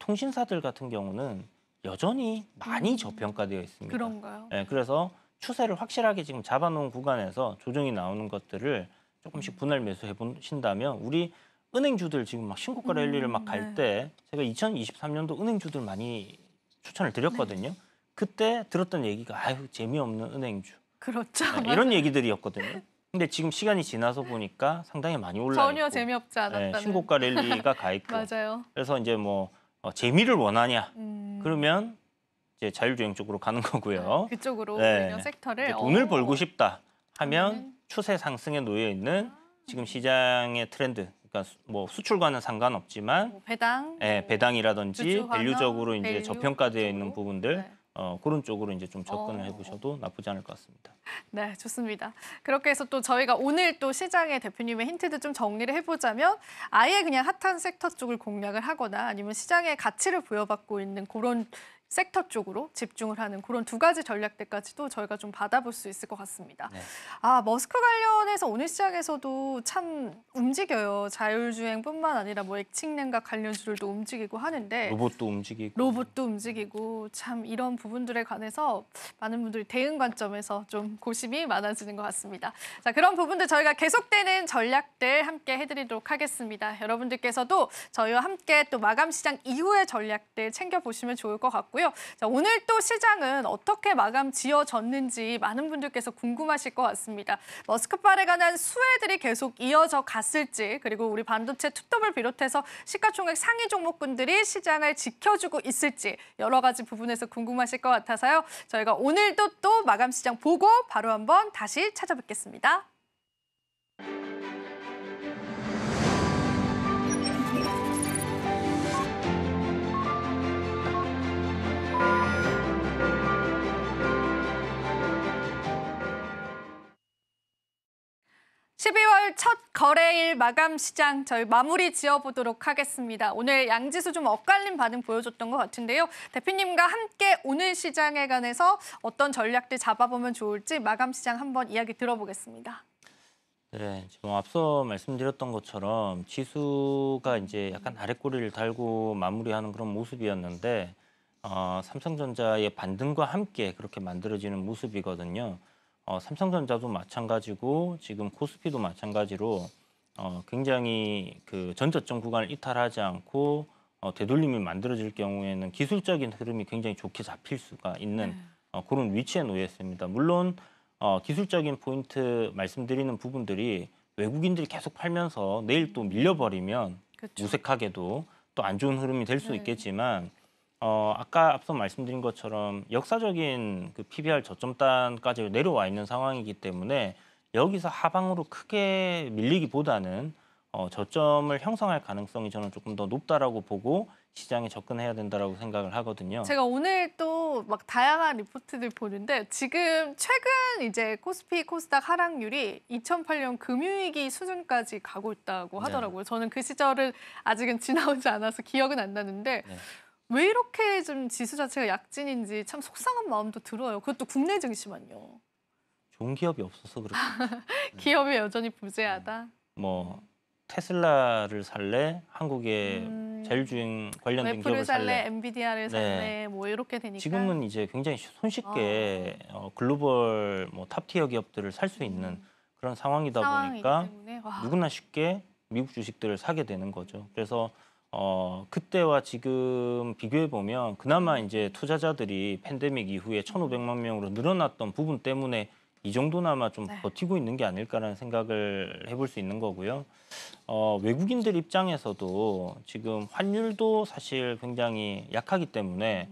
통신사들 같은 경우는 여전히 많이 저평가되어 있습니다. 그런가요? 네, 그래서 추세를 확실하게 지금 잡아놓은 구간에서 조정이 나오는 것들을 조금씩 분할 매수해 보신다면 우리 은행주들 지금 막 신고가 랠리를 막 갈 때 제가 2023년도 은행주들 많이 추천을 드렸거든요. 그때 들었던 얘기가 아유 재미없는 은행주 그렇죠. 이런 얘기들이었거든요. 근데 지금 시간이 지나서 보니까 상당히 많이 올라 있고 전혀 재미없지 않았다는. 신고가 랠리가 가 있고 맞아요. 그래서 이제 뭐 재미를 원하냐 음. 그러면 이제 자율주행 쪽으로 가는 거고요. 그쪽으로 네. 오히려 섹터를 이제 돈을 벌고 싶다 하면 그러면은 추세 상승에 놓여 있는 지금 시장의 트렌드, 그러니까 뭐 수출과는 상관없지만 뭐 배당, 배당이라든지 주주 환원, 밸류적으로 이제 밸류 저평가되어 쪽으로. 있는 부분들 네. 그런 쪽으로 이제 좀 접근을 해보셔도 나쁘지 않을 것 같습니다. 네, 좋습니다. 그렇게 해서 또 저희가 오늘 또 시장의 대표님의 힌트도 좀 정리를 해보자면 아예 그냥 핫한 섹터 쪽을 공략을 하거나 아니면 시장의 가치를 부여받고 있는 그런 섹터 쪽으로 집중을 하는 그런 두 가지 전략들까지도 저희가 좀 받아볼 수 있을 것 같습니다. 네. 머스크 관련해서 오늘 시장에서도 참 움직여요. 자율주행뿐만 아니라 뭐 액칭냉각 관련주들도 움직이고 하는데 로봇도 움직이고 로봇도 움직이고 참 이런 부분들에 관해서 많은 분들이 대응 관점에서 좀 고심이 많아지는 것 같습니다. 자, 그런 부분들 저희가 계속되는 전략들 함께 해드리도록 하겠습니다. 여러분들께서도 저희와 함께 또 마감 시장 이후의 전략들 챙겨보시면 좋을 것 같고요. 자, 오늘 또 시장은 어떻게 마감 지어졌는지 많은 분들께서 궁금하실 것 같습니다. 머스크발에 관한 수혜들이 계속 이어져 갔을지 그리고 우리 반도체 투톱을 비롯해서 시가총액 상위 종목군들이 시장을 지켜주고 있을지 여러 가지 부분에서 궁금하실 것 같아서요. 저희가 오늘도 또 마감 시장 보고 바로 한번 다시 찾아뵙겠습니다. 첫 거래일 마감 시장 저희 마무리 지어보도록 하겠습니다. 오늘 양지수 좀 엇갈린 반응 보여줬던 것 같은데요. 대표님과 함께 오늘 시장에 관해서 어떤 전략들 잡아보면 좋을지 마감 시장 한번 이야기 들어보겠습니다. 네, 지금 앞서 말씀드렸던 것처럼 지수가 이제 약간 아랫꼬리를 달고 마무리하는 그런 모습이었는데 삼성전자의 반등과 함께 그렇게 만들어지는 모습이거든요. 삼성전자도 마찬가지고 지금 코스피도 마찬가지로 굉장히 그 전저점 구간을 이탈하지 않고 되돌림이 만들어질 경우에는 기술적인 흐름이 굉장히 좋게 잡힐 수가 있는 그런 위치에 놓여 있습니다. 물론 기술적인 포인트 말씀드리는 부분들이 외국인들이 계속 팔면서 내일 또 밀려버리면 그렇죠. 무색하게도 또 안 좋은 흐름이 될 수 있겠지만 아까 앞서 말씀드린 것처럼 역사적인 그 PBR 저점단까지 내려와 있는 상황이기 때문에 여기서 하방으로 크게 밀리기보다는 저점을 형성할 가능성이 저는 조금 더 높다라고 보고 시장에 접근해야 된다라고 생각을 하거든요. 제가 오늘 또 막 다양한 리포트들 보는데 지금 최근 이제 코스피 코스닥 하락률이 2008년 금융위기 수준까지 가고 있다고 하더라고요. 저는 그 시절은 아직은 지나오지 않아서 기억은 안 나는데 왜 이렇게 좀 지수 자체가 약진인지 참 속상한 마음도 들어요. 그것도 국내 증시만요. 좋은 기업이 없어서 그렇게 기업이 여전히 부재하다. 뭐 테슬라를 살래 한국의 자율주행 관련된 웨프를 기업을 살래, 살래. 엔비디아를 살래, 뭐 이렇게 되니까. 지금은 이제 굉장히 손쉽게 글로벌 뭐 탑티어 기업들을 살 수 있는 그런 상황이다 상황이기 보니까 때문에 와. 누구나 쉽게 미국 주식들을 사게 되는 거죠. 그래서 그때와 지금 비교해 보면 그나마 이제 투자자들이 팬데믹 이후에 1,500만 명으로 늘어났던 부분 때문에 이 정도나마 좀 네. 버티고 있는 게 아닐까라는 생각을 해볼 수 있는 거고요. 외국인들 입장에서도 지금 환율도 사실 굉장히 약하기 때문에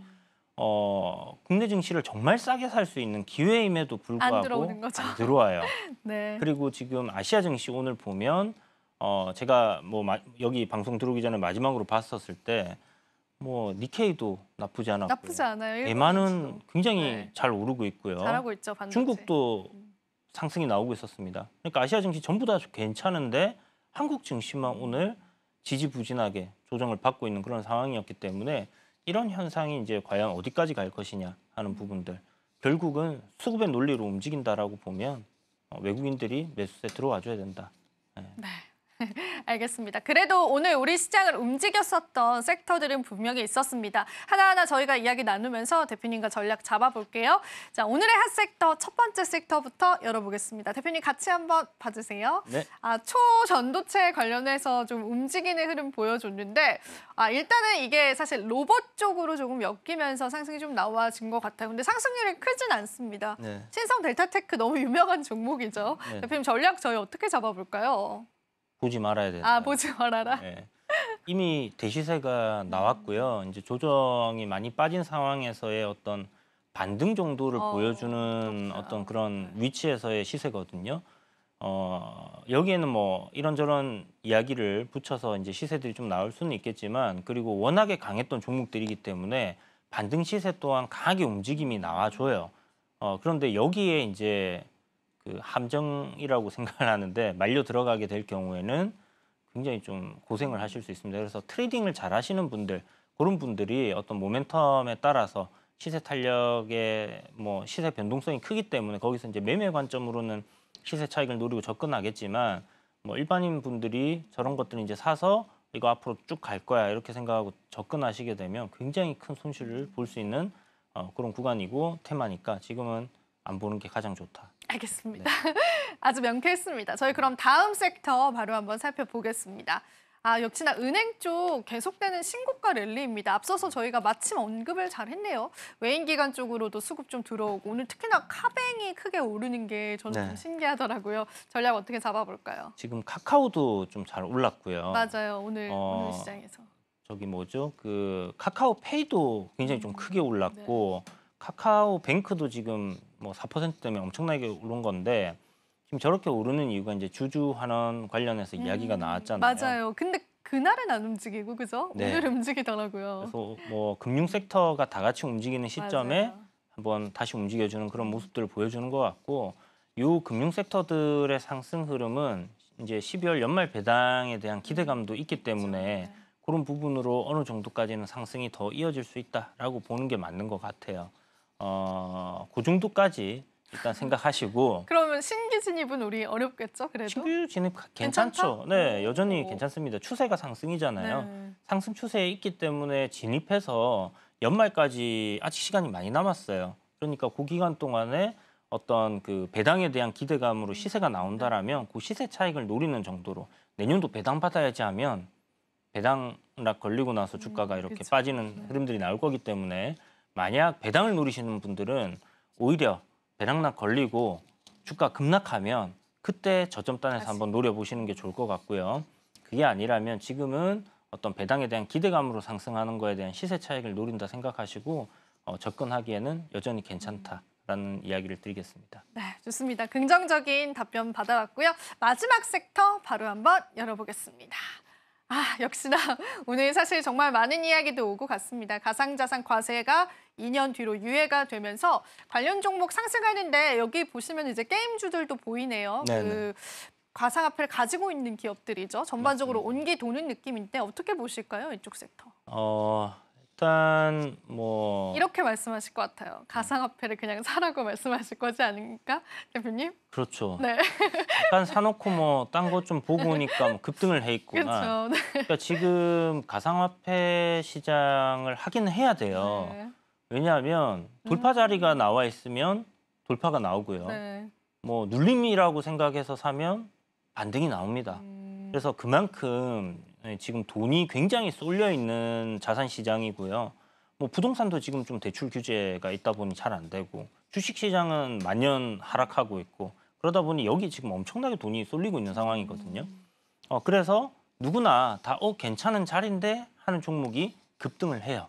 국내 증시를 정말 싸게 살 수 있는 기회임에도 불구하고 들어오는 거죠. 안 들어와요. 네. 그리고 지금 아시아 증시 오늘 보면 제가 뭐 여기 방송 들어오기 전에 마지막으로 봤었을 때 뭐 니케이도 나쁘지 않았고 나쁘지 않아요. 일본 대만은 증시도. 굉장히 네. 잘 오르고 있고요. 잘하고 있죠. 반도체. 중국도 상승이 나오고 있었습니다. 그러니까 아시아 증시 전부 다 괜찮은데 한국 증시만 오늘 지지부진하게 조정을 받고 있는 그런 상황이었기 때문에 이런 현상이 이제 과연 어디까지 갈 것이냐 하는 부분들 결국은 수급의 논리로 움직인다라고 보면 외국인들이 매수세 들어와줘야 된다. 네. 알겠습니다. 그래도 오늘 우리 시장을 움직였었던 섹터들은 분명히 있었습니다. 하나하나 저희가 이야기 나누면서 대표님과 전략 잡아볼게요. 자, 오늘의 핫섹터 첫 번째 섹터부터 열어보겠습니다. 대표님 같이 한번 봐주세요. 네. 초전도체 관련해서 좀 움직이는 흐름 보여줬는데 일단은 이게 사실 로봇 쪽으로 조금 엮이면서 상승이 좀 나와진 것 같아요. 근데 상승률이 크진 않습니다. 네. 신성 델타테크 너무 유명한 종목이죠. 네. 대표님 전략 저희 어떻게 잡아볼까요? 보지 말아야 된다. 보지 말아라. 네. 이미 대시세가 나왔고요. 이제 조정이 많이 빠진 상황에서의 어떤 반등 정도를 보여주는 그렇구나. 어떤 그런 위치에서의 시세거든요. 여기에는 뭐 이런저런 이야기를 붙여서 이제 시세들이 좀 나올 수는 있겠지만 그리고 워낙에 강했던 종목들이기 때문에 반등 시세 또한 강하게 움직임이 나와줘요. 그런데 여기에 이제 그 함정이라고 생각을 하는데 말려 들어가게 될 경우에는 굉장히 좀 고생을 하실 수 있습니다. 그래서 트레이딩을 잘 하시는 분들, 그런 분들이 어떤 모멘텀에 따라서 시세 탄력의 뭐 시세 변동성이 크기 때문에 거기서 이제 매매 관점으로는 시세 차익을 노리고 접근하겠지만 뭐 일반인 분들이 저런 것들을 이제 사서 이거 앞으로 쭉 갈 거야 이렇게 생각하고 접근하시게 되면 굉장히 큰 손실을 볼 수 있는 그런 구간이고 테마니까 지금은 안 보는 게 가장 좋다. 알겠습니다. 아주 명쾌했습니다. 저희 그럼 다음 섹터 바로 한번 살펴보겠습니다. 역시나 은행 쪽 계속되는 신고가 랠리입니다. 앞서서 저희가 마침 언급을 잘 했네요. 외인기관 쪽으로도 수급 좀 들어오고 오늘 특히나 카뱅이 크게 오르는 게 저는 네. 좀 신기하더라고요. 전략 어떻게 잡아볼까요? 지금 카카오도 좀 잘 올랐고요. 맞아요. 오늘 시장에서. 저기 뭐죠? 그 카카오페이도 굉장히 좀 크게 올랐고 카카오뱅크도 지금 뭐 4%대면 엄청나게 오른 건데 지금 저렇게 오르는 이유가 이제 주주 환원 관련해서 이야기가 나왔잖아요. 맞아요. 근데 그날은 안 움직이고 그죠? 네. 오늘 움직이더라고요. 그래서 뭐 금융 섹터가 다 같이 움직이는 시점에 맞아요. 한번 다시 움직여주는 그런 모습들을 보여주는 것 같고 이 금융 섹터들의 상승 흐름은 이제 12월 연말 배당에 대한 기대감도 있기 때문에 그런 부분으로 어느 정도까지는 상승이 더 이어질 수 있다라고 보는 게 맞는 것 같아요. 그 정도까지 일단 생각하시고 그러면 신규 진입은 우리 어렵겠죠? 그래도? 신규 진입 괜찮죠. 괜찮다? 네, 여전히 오. 괜찮습니다. 추세가 상승이잖아요. 네. 상승 추세에 있기 때문에 진입해서 연말까지 아직 시간이 많이 남았어요. 그러니까 그 기간 동안에 어떤 그 배당에 대한 기대감으로 시세가 나온다라면 그 시세 차익을 노리는 정도로 내년도 배당 받아야지 하면 배당락 걸리고 나서 주가가 이렇게 그쵸. 빠지는 흐름들이 나올 거기 때문에 만약 배당을 노리시는 분들은 오히려 배당락 걸리고 주가 급락하면 그때 저점단에서 한번 노려보시는 게 좋을 것 같고요. 그게 아니라면 지금은 어떤 배당에 대한 기대감으로 상승하는 거에 대한 시세 차익을 노린다 생각하시고 접근하기에는 여전히 괜찮다라는 이야기를 드리겠습니다. 네, 좋습니다. 긍정적인 답변 받아왔고요. 마지막 섹터 바로 한번 열어보겠습니다. 역시나 오늘 사실 정말 많은 이야기도 오고 갔습니다. 가상자산 과세가 2년 뒤로 유예가 되면서 관련 종목 상승하는데 여기 보시면 이제 게임주들도 보이네요. 네네. 그 가상화폐를 가지고 있는 기업들이죠. 전반적으로 맞습니다. 온기 도는 느낌인데 어떻게 보실까요? 이쪽 섹터. 일단 뭐 이렇게 말씀하실 것 같아요. 가상화폐를 그냥 사라고 말씀하실 거지 않습니까, 대표님? 그렇죠. 네, 약간 사놓고 뭐 딴 거 좀 보고 오니까 뭐 급등을 해 있구나. 그렇죠. 네. 그러니까 지금 가상화폐 시장을 하긴 해야 돼요. 네. 왜냐하면 돌파 자리가 나와 있으면 돌파가 나오고요. 네. 뭐 눌림이라고 생각해서 사면 반등이 나옵니다. 음, 그래서 그만큼 지금 돈이 굉장히 쏠려 있는 자산 시장이고요. 뭐 부동산도 지금 좀 대출 규제가 있다 보니 잘 안 되고 주식 시장은 만년 하락하고 있고 그러다 보니 여기 지금 엄청나게 돈이 쏠리고 있는 상황이거든요. 그래서 누구나 다 괜찮은 자리인데 하는 종목이 급등을 해요.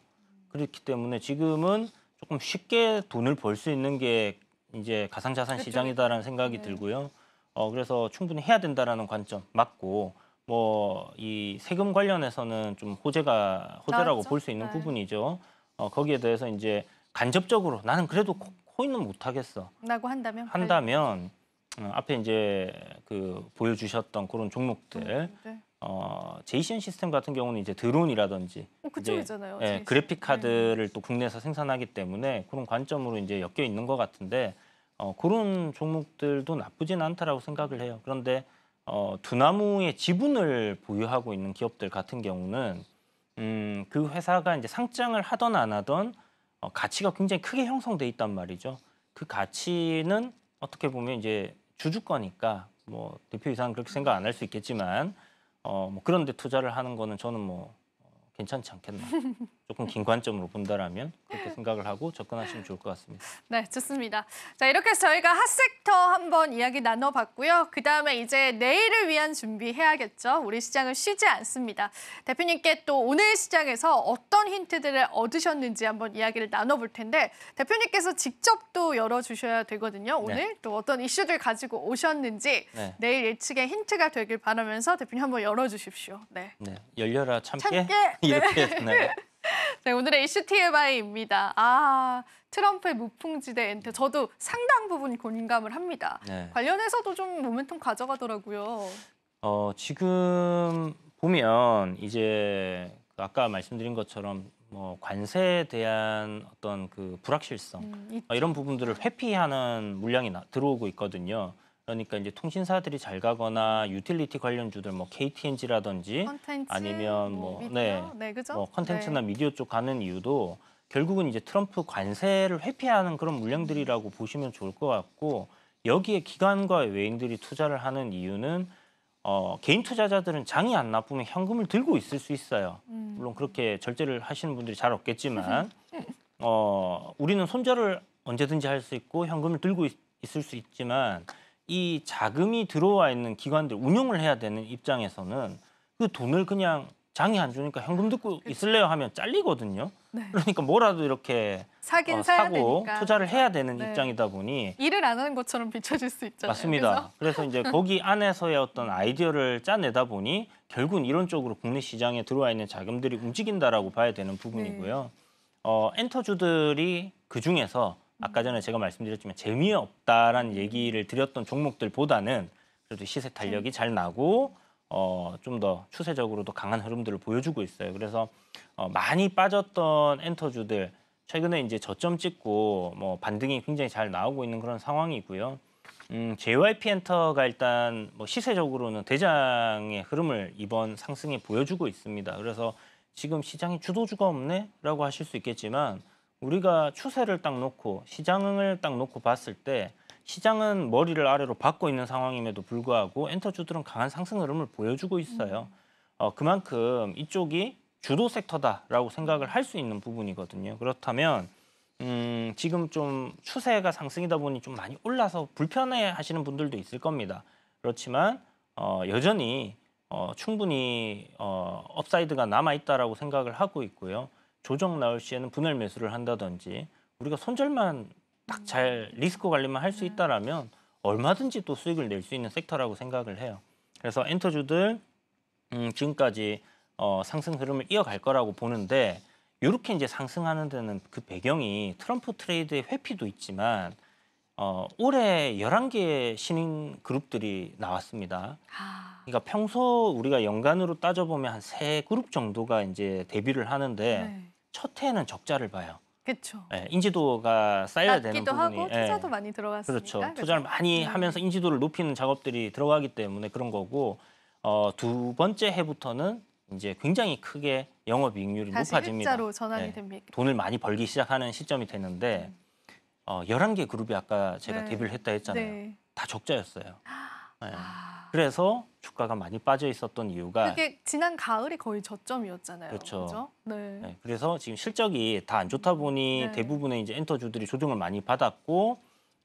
그렇기 때문에 지금은 조금 쉽게 돈을 벌 수 있는 게 이제 가상자산 그렇죠. 시장이다라는 생각이 네. 들고요. 그래서 충분히 해야 된다라는 관점 맞고 뭐 이 세금 관련해서는 좀 호재라고 나왔죠? 볼 수 있는 네. 부분이죠. 거기에 대해서 이제 간접적으로 나는 그래도 코인은 못 하겠어 라고 한다면? 한다면 앞에 이제 그 보여주셨던 그런 종목들 네. 제이시언 시스템 같은 경우는 이제 드론이라든지 그쪽이잖아요. 이제, 제이슨. 그래픽 카드를 또 국내에서 생산하기 때문에 그런 관점으로 이제 엮여 있는 것 같은데 그런 종목들도 나쁘진 않다라고 생각을 해요. 그런데 두나무의 지분을 보유하고 있는 기업들 같은 경우는 그 회사가 이제 상장을 하던 안 하던 가치가 굉장히 크게 형성돼 있단 말이죠. 그 가치는 어떻게 보면 이제 주주거니까 뭐 대표이사는 그렇게 생각 안 할 수 있겠지만 뭐 그런 데 투자를 하는 거는 저는 뭐 괜찮지 않겠나. 조금 긴 관점으로 본다라면 그렇게 생각을 하고 접근하시면 좋을 것 같습니다. 네, 좋습니다. 자, 이렇게 해서 저희가 핫섹터 한번 이야기 나눠봤고요. 그다음에 이제 내일을 위한 준비해야겠죠. 우리 시장은 쉬지 않습니다. 대표님께 또 오늘 시장에서 어떤 힌트들을 얻으셨는지 한번 이야기를 나눠볼 텐데 대표님께서 직접 또 열어주셔야 되거든요. 오늘 또 어떤 이슈들 가지고 오셨는지 네. 내일 예측의 힌트가 되길 바라면서 대표님 한번 열어주십시오. 네. 네, 열려라 참깨 참깨! 이렇게 네. 네, 오늘의 이슈 TMI입니다. 트럼프의 무풍지대 엔터. 저도 상당 부분 공감을 합니다. 네. 관련해서도 좀 모멘텀 가져가더라고요. 지금 보면 이제 아까 말씀드린 것처럼 뭐 관세에 대한 어떤 그 불확실성 이런 부분들을 회피하는 물량이 들어오고 있거든요. 그러니까 이제 통신사들이 잘 가거나 유틸리티 관련주들 뭐 KTNG라든지 컨텐츠, 아니면 미디어, 그죠? 뭐 컨텐츠나 미디어 쪽 가는 이유도 결국은 이제 트럼프 관세를 회피하는 그런 물량들이라고 보시면 좋을 것 같고 여기에 기관과 외인들이 투자를 하는 이유는 개인 투자자들은 장이 안 나쁘면 현금을 들고 있을 수 있어요. 물론 그렇게 절제를 하시는 분들이 잘 없겠지만 우리는 손절을 언제든지 할 수 있고 현금을 들고 있을 수 있지만 이 자금이 들어와 있는 기관들 운용을 해야 되는 입장에서는 그 돈을 그냥 장이 안 주니까 현금 듣고 있을래요 하면 잘리거든요. 네. 그러니까 뭐라도 이렇게 사긴 사야 사고 되니까. 투자를 해야 되는 네. 입장이다 보니 일을 안 하는 것처럼 비춰질 수 있잖아요. 맞습니다. 그래서 이제 거기 안에서의 어떤 아이디어를 짜내다 보니 결국은 이런 쪽으로 국내 시장에 들어와 있는 자금들이 움직인다라고 봐야 되는 부분이고요. 엔터주들이 그 중에서 아까 전에 제가 말씀드렸지만 재미없다라는 얘기를 드렸던 종목들보다는 그래도 시세 탄력이 잘 나고 좀 더 추세적으로도 강한 흐름들을 보여주고 있어요. 그래서 많이 빠졌던 엔터주들 최근에 이제 저점 찍고 뭐 반등이 굉장히 잘 나오고 있는 그런 상황이고요. JYP 엔터가 일단 뭐 시세적으로는 대장의 흐름을 이번 상승에 보여주고 있습니다. 그래서 지금 시장이 주도주가 없네라고 하실 수 있겠지만 우리가 추세를 딱 놓고 시장을 딱 놓고 봤을 때 시장은 머리를 아래로 받고 있는 상황임에도 불구하고 엔터주들은 강한 상승 흐름을 보여주고 있어요. 그만큼 이쪽이 주도 섹터다라고 생각을 할 수 있는 부분이거든요. 그렇다면 지금 좀 추세가 상승이다 보니 좀 많이 올라서 불편해하시는 분들도 있을 겁니다. 그렇지만 여전히 충분히 업사이드가 남아있다라고 생각을 하고 있고요. 조정 나올 시에는 분할 매수를 한다든지 우리가 손절만 딱 잘 리스크 관리만 할 수 있다라면 얼마든지 또 수익을 낼 수 있는 섹터라고 생각을 해요. 그래서 엔터주들 지금까지 상승 흐름을 이어갈 거라고 보는데 이렇게 이제 상승하는 데는 그 배경이 트럼프 트레이드의 회피도 있지만 올해 11개의 신인 그룹들이 나왔습니다. 그러니까 평소 우리가 연간으로 따져보면 한 3그룹 정도가 이제 데뷔를 하는데 네. 첫 해에는 적자를 봐요. 그렇죠. 예, 인지도가 쌓여야 되는 낮기도 부분이 하고 투자도 많이 들어갔으니까. 그렇죠. 투자를 많이 하면서 인지도를 높이는 작업들이 들어가기 때문에 그런 거고 두 번째 해부터는 이제 굉장히 크게 영업이익률이 다시 높아집니다. 흑자로 전환이 예, 됩니다. 돈을 많이 벌기 시작하는 시점이 되는데 11개 그룹이 아까 제가 네. 데뷔를 했다 했잖아요. 네. 다 적자였어요. 예. 아, 그래서 주가가 많이 빠져 있었던 이유가 그게 지난 가을이 거의 저점이었잖아요. 그렇죠. 그죠? 네. 네, 그래서 지금 실적이 다 안 좋다 보니 네. 대부분의 이제 엔터주들이 조정을 많이 받았고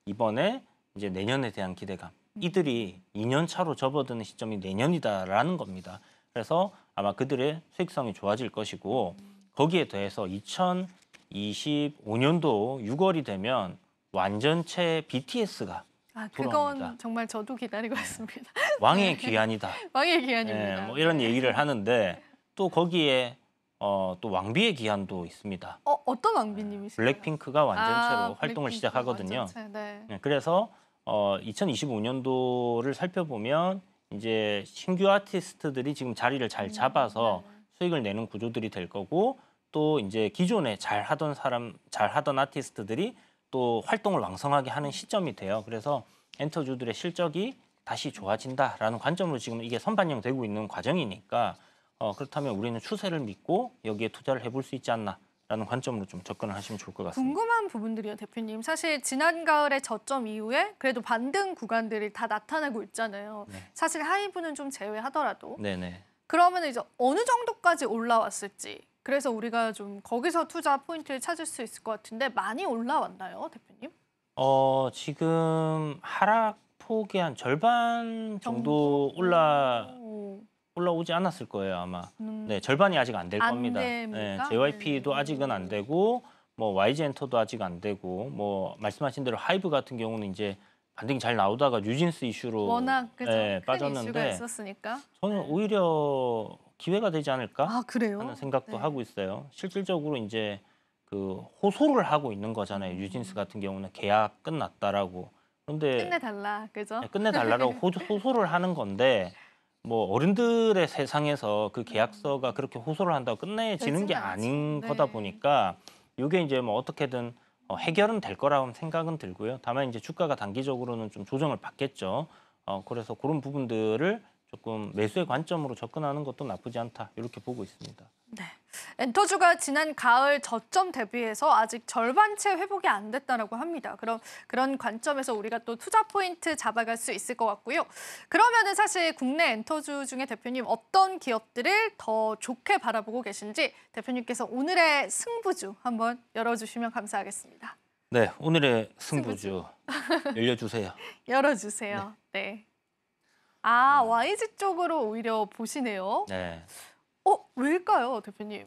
이번에 이제 내년에 대한 기대감. 이들이 2년 차로 접어드는 시점이 내년이다라는 겁니다. 그래서 아마 그들의 수익성이 좋아질 것이고 거기에 더해서 2025년도 6월이 되면 완전체 BTS가 아, 그건 돌아옵니다. 정말 저도 기다리고 있습니다. 왕의 귀환이다. 왕의 기한입니다. 뭐 이런 얘기를 하는데 또 거기에 또 왕비의 기한도 있습니다. 어떤 왕비님이세요? 블랙핑크가 완전체로 활동을 블랙핑크 시작하거든요. 완전체, 네. 네, 그래서 2025년도를 살펴보면 이제 신규 아티스트들이 지금 자리를 잘 잡아서 수익을 내는 구조들이 될 거고 또 이제 기존에 잘 하던 아티스트들이 또 활동을 왕성하게 하는 시점이 돼요. 그래서 엔터주들의 실적이 다시 좋아진다라는 관점으로 지금 이게 선반영되고 있는 과정이니까 그렇다면 우리는 추세를 믿고 여기에 투자를 해볼 수 있지 않나라는 관점으로 좀 접근을 하시면 좋을 것 같습니다. 궁금한 부분들이요, 대표님. 사실 지난 가을의 저점 이후에 그래도 반등 구간들이 다 나타나고 있잖아요. 네. 사실 하이브는 좀 제외하더라도. 네네. 그러면 이제 어느 정도까지 올라왔을지. 그래서 우리가 좀 거기서 투자 포인트를 찾을 수 있을 것 같은데 많이 올라왔나요, 대표님? 지금 하락폭의 한 절반 정도 올라오지 않았을 거예요, 아마. 네, 절반이 아직 안 될 안 겁니다. 됩니까? 네, JYP도 아직은 안 되고 뭐 YG 엔터도 아직 안 되고 뭐 말씀하신 대로 하이브 같은 경우는 이제 반등이 잘 나오다가 뉴진스 이슈로 워낙 그죠? 큰 이슈가 빠졌는데 있었으니까. 저는 오히려 기회가 되지 않을까 아, 그래요? 하는 생각도 네. 하고 있어요. 실질적으로 이제 그 호소를 하고 있는 거잖아요. 뉴진스 같은 경우는 계약 끝났다라고. 그런데 끝내달라, 그죠? 끝내달라고 호소를 하는 건데 뭐 어른들의 세상에서 그 계약서가 그렇게 호소를 한다고 끝내지는 게 되진 아닌 않죠. 거다 네. 보니까 이게 이제 뭐 어떻게든 해결은 될 거라고 생각은 들고요. 다만 이제 주가가 단기적으로는 좀 조정을 받겠죠. 그래서 그런 부분들을 조금 매수의 관점으로 접근하는 것도 나쁘지 않다 이렇게 보고 있습니다. 네. 엔터주가 지난 가을 저점 대비해서 아직 절반채 회복이 안 됐다라고 합니다. 그럼 그런 관점에서 우리가 또 투자 포인트 잡아갈 수 있을 것 같고요. 그러면은 사실 국내 엔터주 중에 대표님 어떤 기업들을 더 좋게 바라보고 계신지 대표님께서 오늘의 승부주 한번 열어주시면 감사하겠습니다. 네, 오늘의 승부주 열려주세요. 열어주세요. 네. 아, YG 쪽으로 오히려 보시네요. 네, 왜일까요, 대표님?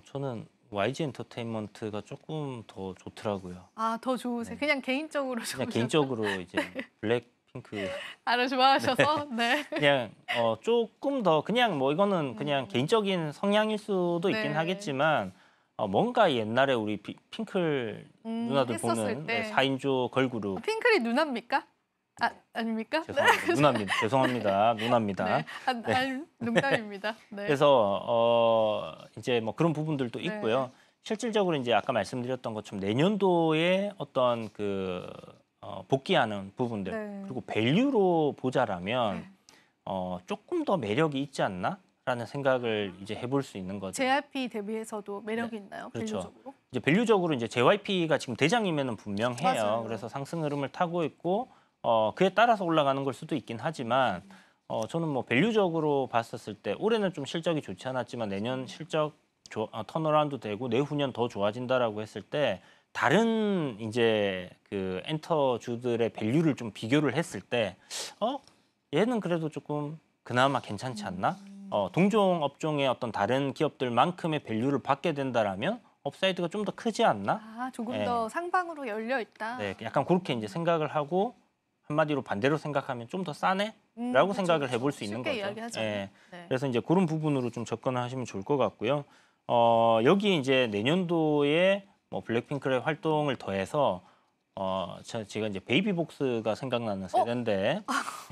저는 YG 엔터테인먼트가 조금 더 좋더라고요. 아, 더 좋으세요? 그냥 개인적으로 그냥 좋으셔서? 개인적으로 이제 블랙핑크 좋아하셔서? 네. 그냥 조금 더 그냥 뭐 이거는 그냥 개인적인 성향일 수도 있긴 네. 하겠지만 뭔가 옛날에 우리 핑클 누나들 했었을 보는 때. 4인조 걸그룹 핑클이 누나입니까? 아닙니까? 죄송합니다. 누나입니다. 죄송합니다. 누나입니다. 네. 농담입니다. 네. 그래서 이제 뭐 그런 부분들도 네. 있고요. 실질적으로 이제 아까 말씀드렸던 것처럼 내년도에 어떤 그 복귀하는 부분들 네. 그리고 밸류로 보자라면 조금 더 매력이 있지 않나라는 생각을 이제 해볼 수 있는 거죠. JYP 대비해서도 매력이 있나요? 그렇죠. 밸류적으로? 이제 밸류적으로 이제 JYP가 지금 대장이면은 분명해요. 맞아요. 그래서 상승 흐름을 타고 있고 그에 따라서 올라가는 걸 수도 있긴 하지만 저는 뭐 밸류적으로 봤었을 때 올해는 좀 실적이 좋지 않았지만 내년 실적 턴어라운드 되고 내후년 더 좋아진다라고 했을 때 다른 이제 그 엔터주들의 밸류를 좀 비교를 했을 때 얘는 그래도 조금 그나마 괜찮지 않나? 동종 업종의 어떤 다른 기업들만큼의 밸류를 받게 된다라면 업사이드가 좀 더 크지 않나? 아, 조금 네. 더 상방으로 열려 있다. 네, 약간 그렇게 이제 생각을 하고 한마디로 반대로 생각하면 좀 더 싸네? 라고 그렇죠, 생각을 그렇죠. 해볼 수 있는 쉽게 거죠. 이야기하잖아요. 예. 네. 그래서 이제 그런 부분으로 좀 접근을 하시면 좋을 것 같고요. 여기 이제 내년도에 뭐 블랙핑크의 활동을 더해서 제가 이제 베이비복스가 생각나는 세대인데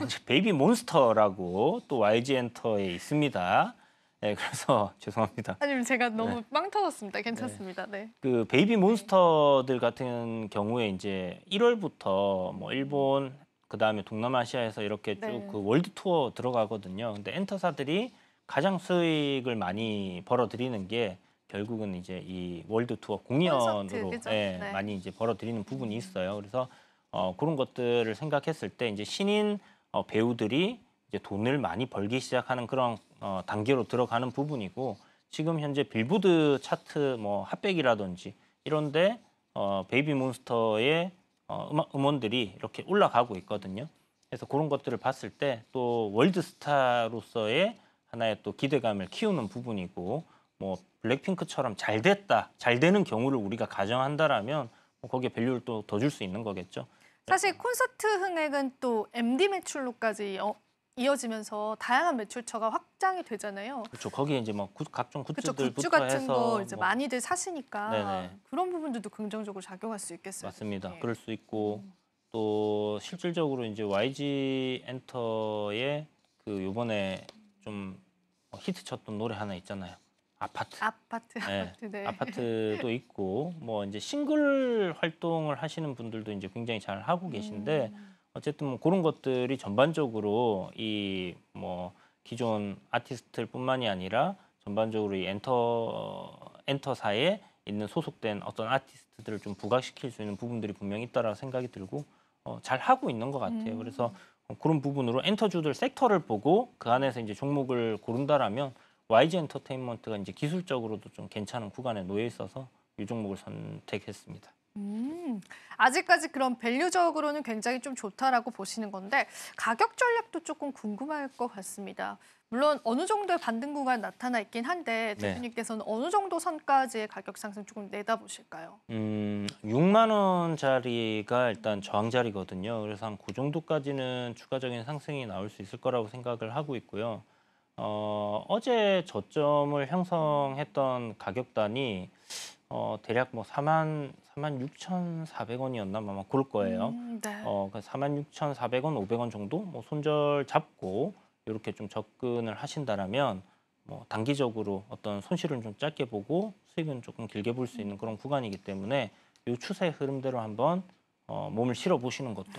이제 베이비 몬스터라고 또 YG 엔터에 있습니다. 네, 그래서 죄송합니다. 아니면 제가 너무 빵 터졌습니다. 괜찮습니다. 네. 그 베이비 몬스터들 같은 경우에 이제 1월부터 뭐 일본 그다음에 동남아시아에서 이렇게 쭉 네. 그 월드 투어 들어가거든요. 근데 엔터사들이 가장 수익을 많이 벌어들이는 게 결국은 이제 이 월드 투어 공연으로 콘서트, 그죠? 예, 네. 많이 이제 벌어들이는 부분이 있어요. 그래서 그런 것들을 생각했을 때 이제 신인 배우들이 이제 돈을 많이 벌기 시작하는 그런 단계로 들어가는 부분이고 지금 현재 빌보드 차트 뭐 핫백이라든지 이런데 베이비 몬스터의 음원들이 이렇게 올라가고 있거든요. 그래서 그런 것들을 봤을 때 또 월드스타로서의 하나의 또 기대감을 키우는 부분이고 뭐 블랙핑크처럼 잘 됐다, 잘 되는 경우를 우리가 가정한다라면 뭐 거기에 밸류를 또 더 줄 수 있는 거겠죠. 사실 콘서트 흥행은 또 MD 매출로까지 이어지면서 다양한 매출처가 확장이 되잖아요. 그렇죠. 거기에 이제 뭐 각종 그렇죠. 굿즈들부터 굿즈 같은 해서 거 이제 뭐 많이들 사시니까 네네. 그런 부분들도 긍정적으로 작용할 수 있겠어요. 맞습니다. 예. 그럴 수 있고 또 실질적으로 이제 YG 엔터의 그 요번에 좀 히트쳤던 노래 하나 있잖아요. 아파트. 아파트. 네. 네. 아파트도 있고 뭐 이제 싱글 활동을 하시는 분들도 이제 굉장히 잘 하고 계신데 어쨌든 뭐 그런 것들이 전반적으로 이 뭐 기존 아티스트들뿐만이 아니라 전반적으로 이 엔터사에 있는 소속된 어떤 아티스트들을 좀 부각시킬 수 있는 부분들이 분명히 있다라고 생각이 들고 잘 하고 있는 것 같아요. 그래서 그런 부분으로 엔터주들 섹터를 보고 그 안에서 이제 종목을 고른다라면 YG 엔터테인먼트가 이제 기술적으로도 좀 괜찮은 구간에 놓여 있어서 이 종목을 선택했습니다. 아직까지 그런 밸류적으로는 굉장히 좀 좋다라고 보시는 건데 가격 전략도 조금 궁금할 것 같습니다. 물론 어느 정도의 반등 구간 나타나 있긴 한데 네. 대표님께서는 어느 정도 선까지의 가격 상승 조금 내다보실까요? 6만 원짜리가 일단 저항 자리거든요. 그래서 한 그 정도까지는 추가적인 상승이 나올 수 있을 거라고 생각을 하고 있고요. 어제 저점을 형성했던 가격단이 대략 뭐 46,400원이었나 아마 그럴 거예요. 네. 46,400원, 500원 정도 뭐 손절 잡고 이렇게 좀 접근을 하신다라면 뭐 단기적으로 어떤 손실은 좀 짧게 보고 수익은 조금 길게 볼 수 있는 그런 구간이기 때문에 이 추세 흐름대로 한번 몸을 실어 보시는 것도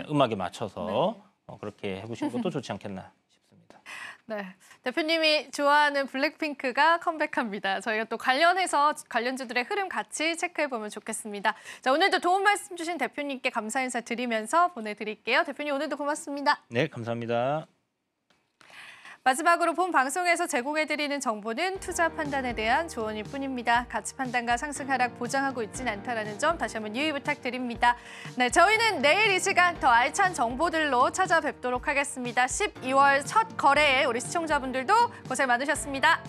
음악에 맞춰서 그렇게 해보시는 것도 좋지 않겠나 싶습니다. 네, 대표님이 좋아하는 블랙핑크가 컴백합니다. 저희가 또 관련해서 관련주들의 흐름 같이 체크해보면 좋겠습니다. 자, 오늘도 도움 말씀 주신 대표님께 감사 인사 드리면서 보내드릴게요. 대표님 오늘도 고맙습니다. 네, 감사합니다. 마지막으로 본 방송에서 제공해드리는 정보는 투자 판단에 대한 조언일 뿐입니다. 가치 판단과 상승 하락 보장하고 있진 않다는 점 다시 한번 유의 부탁드립니다. 네, 저희는 내일 이 시간 더 알찬 정보들로 찾아뵙도록 하겠습니다. 12월 첫 거래에 우리 시청자분들도 고생 많으셨습니다.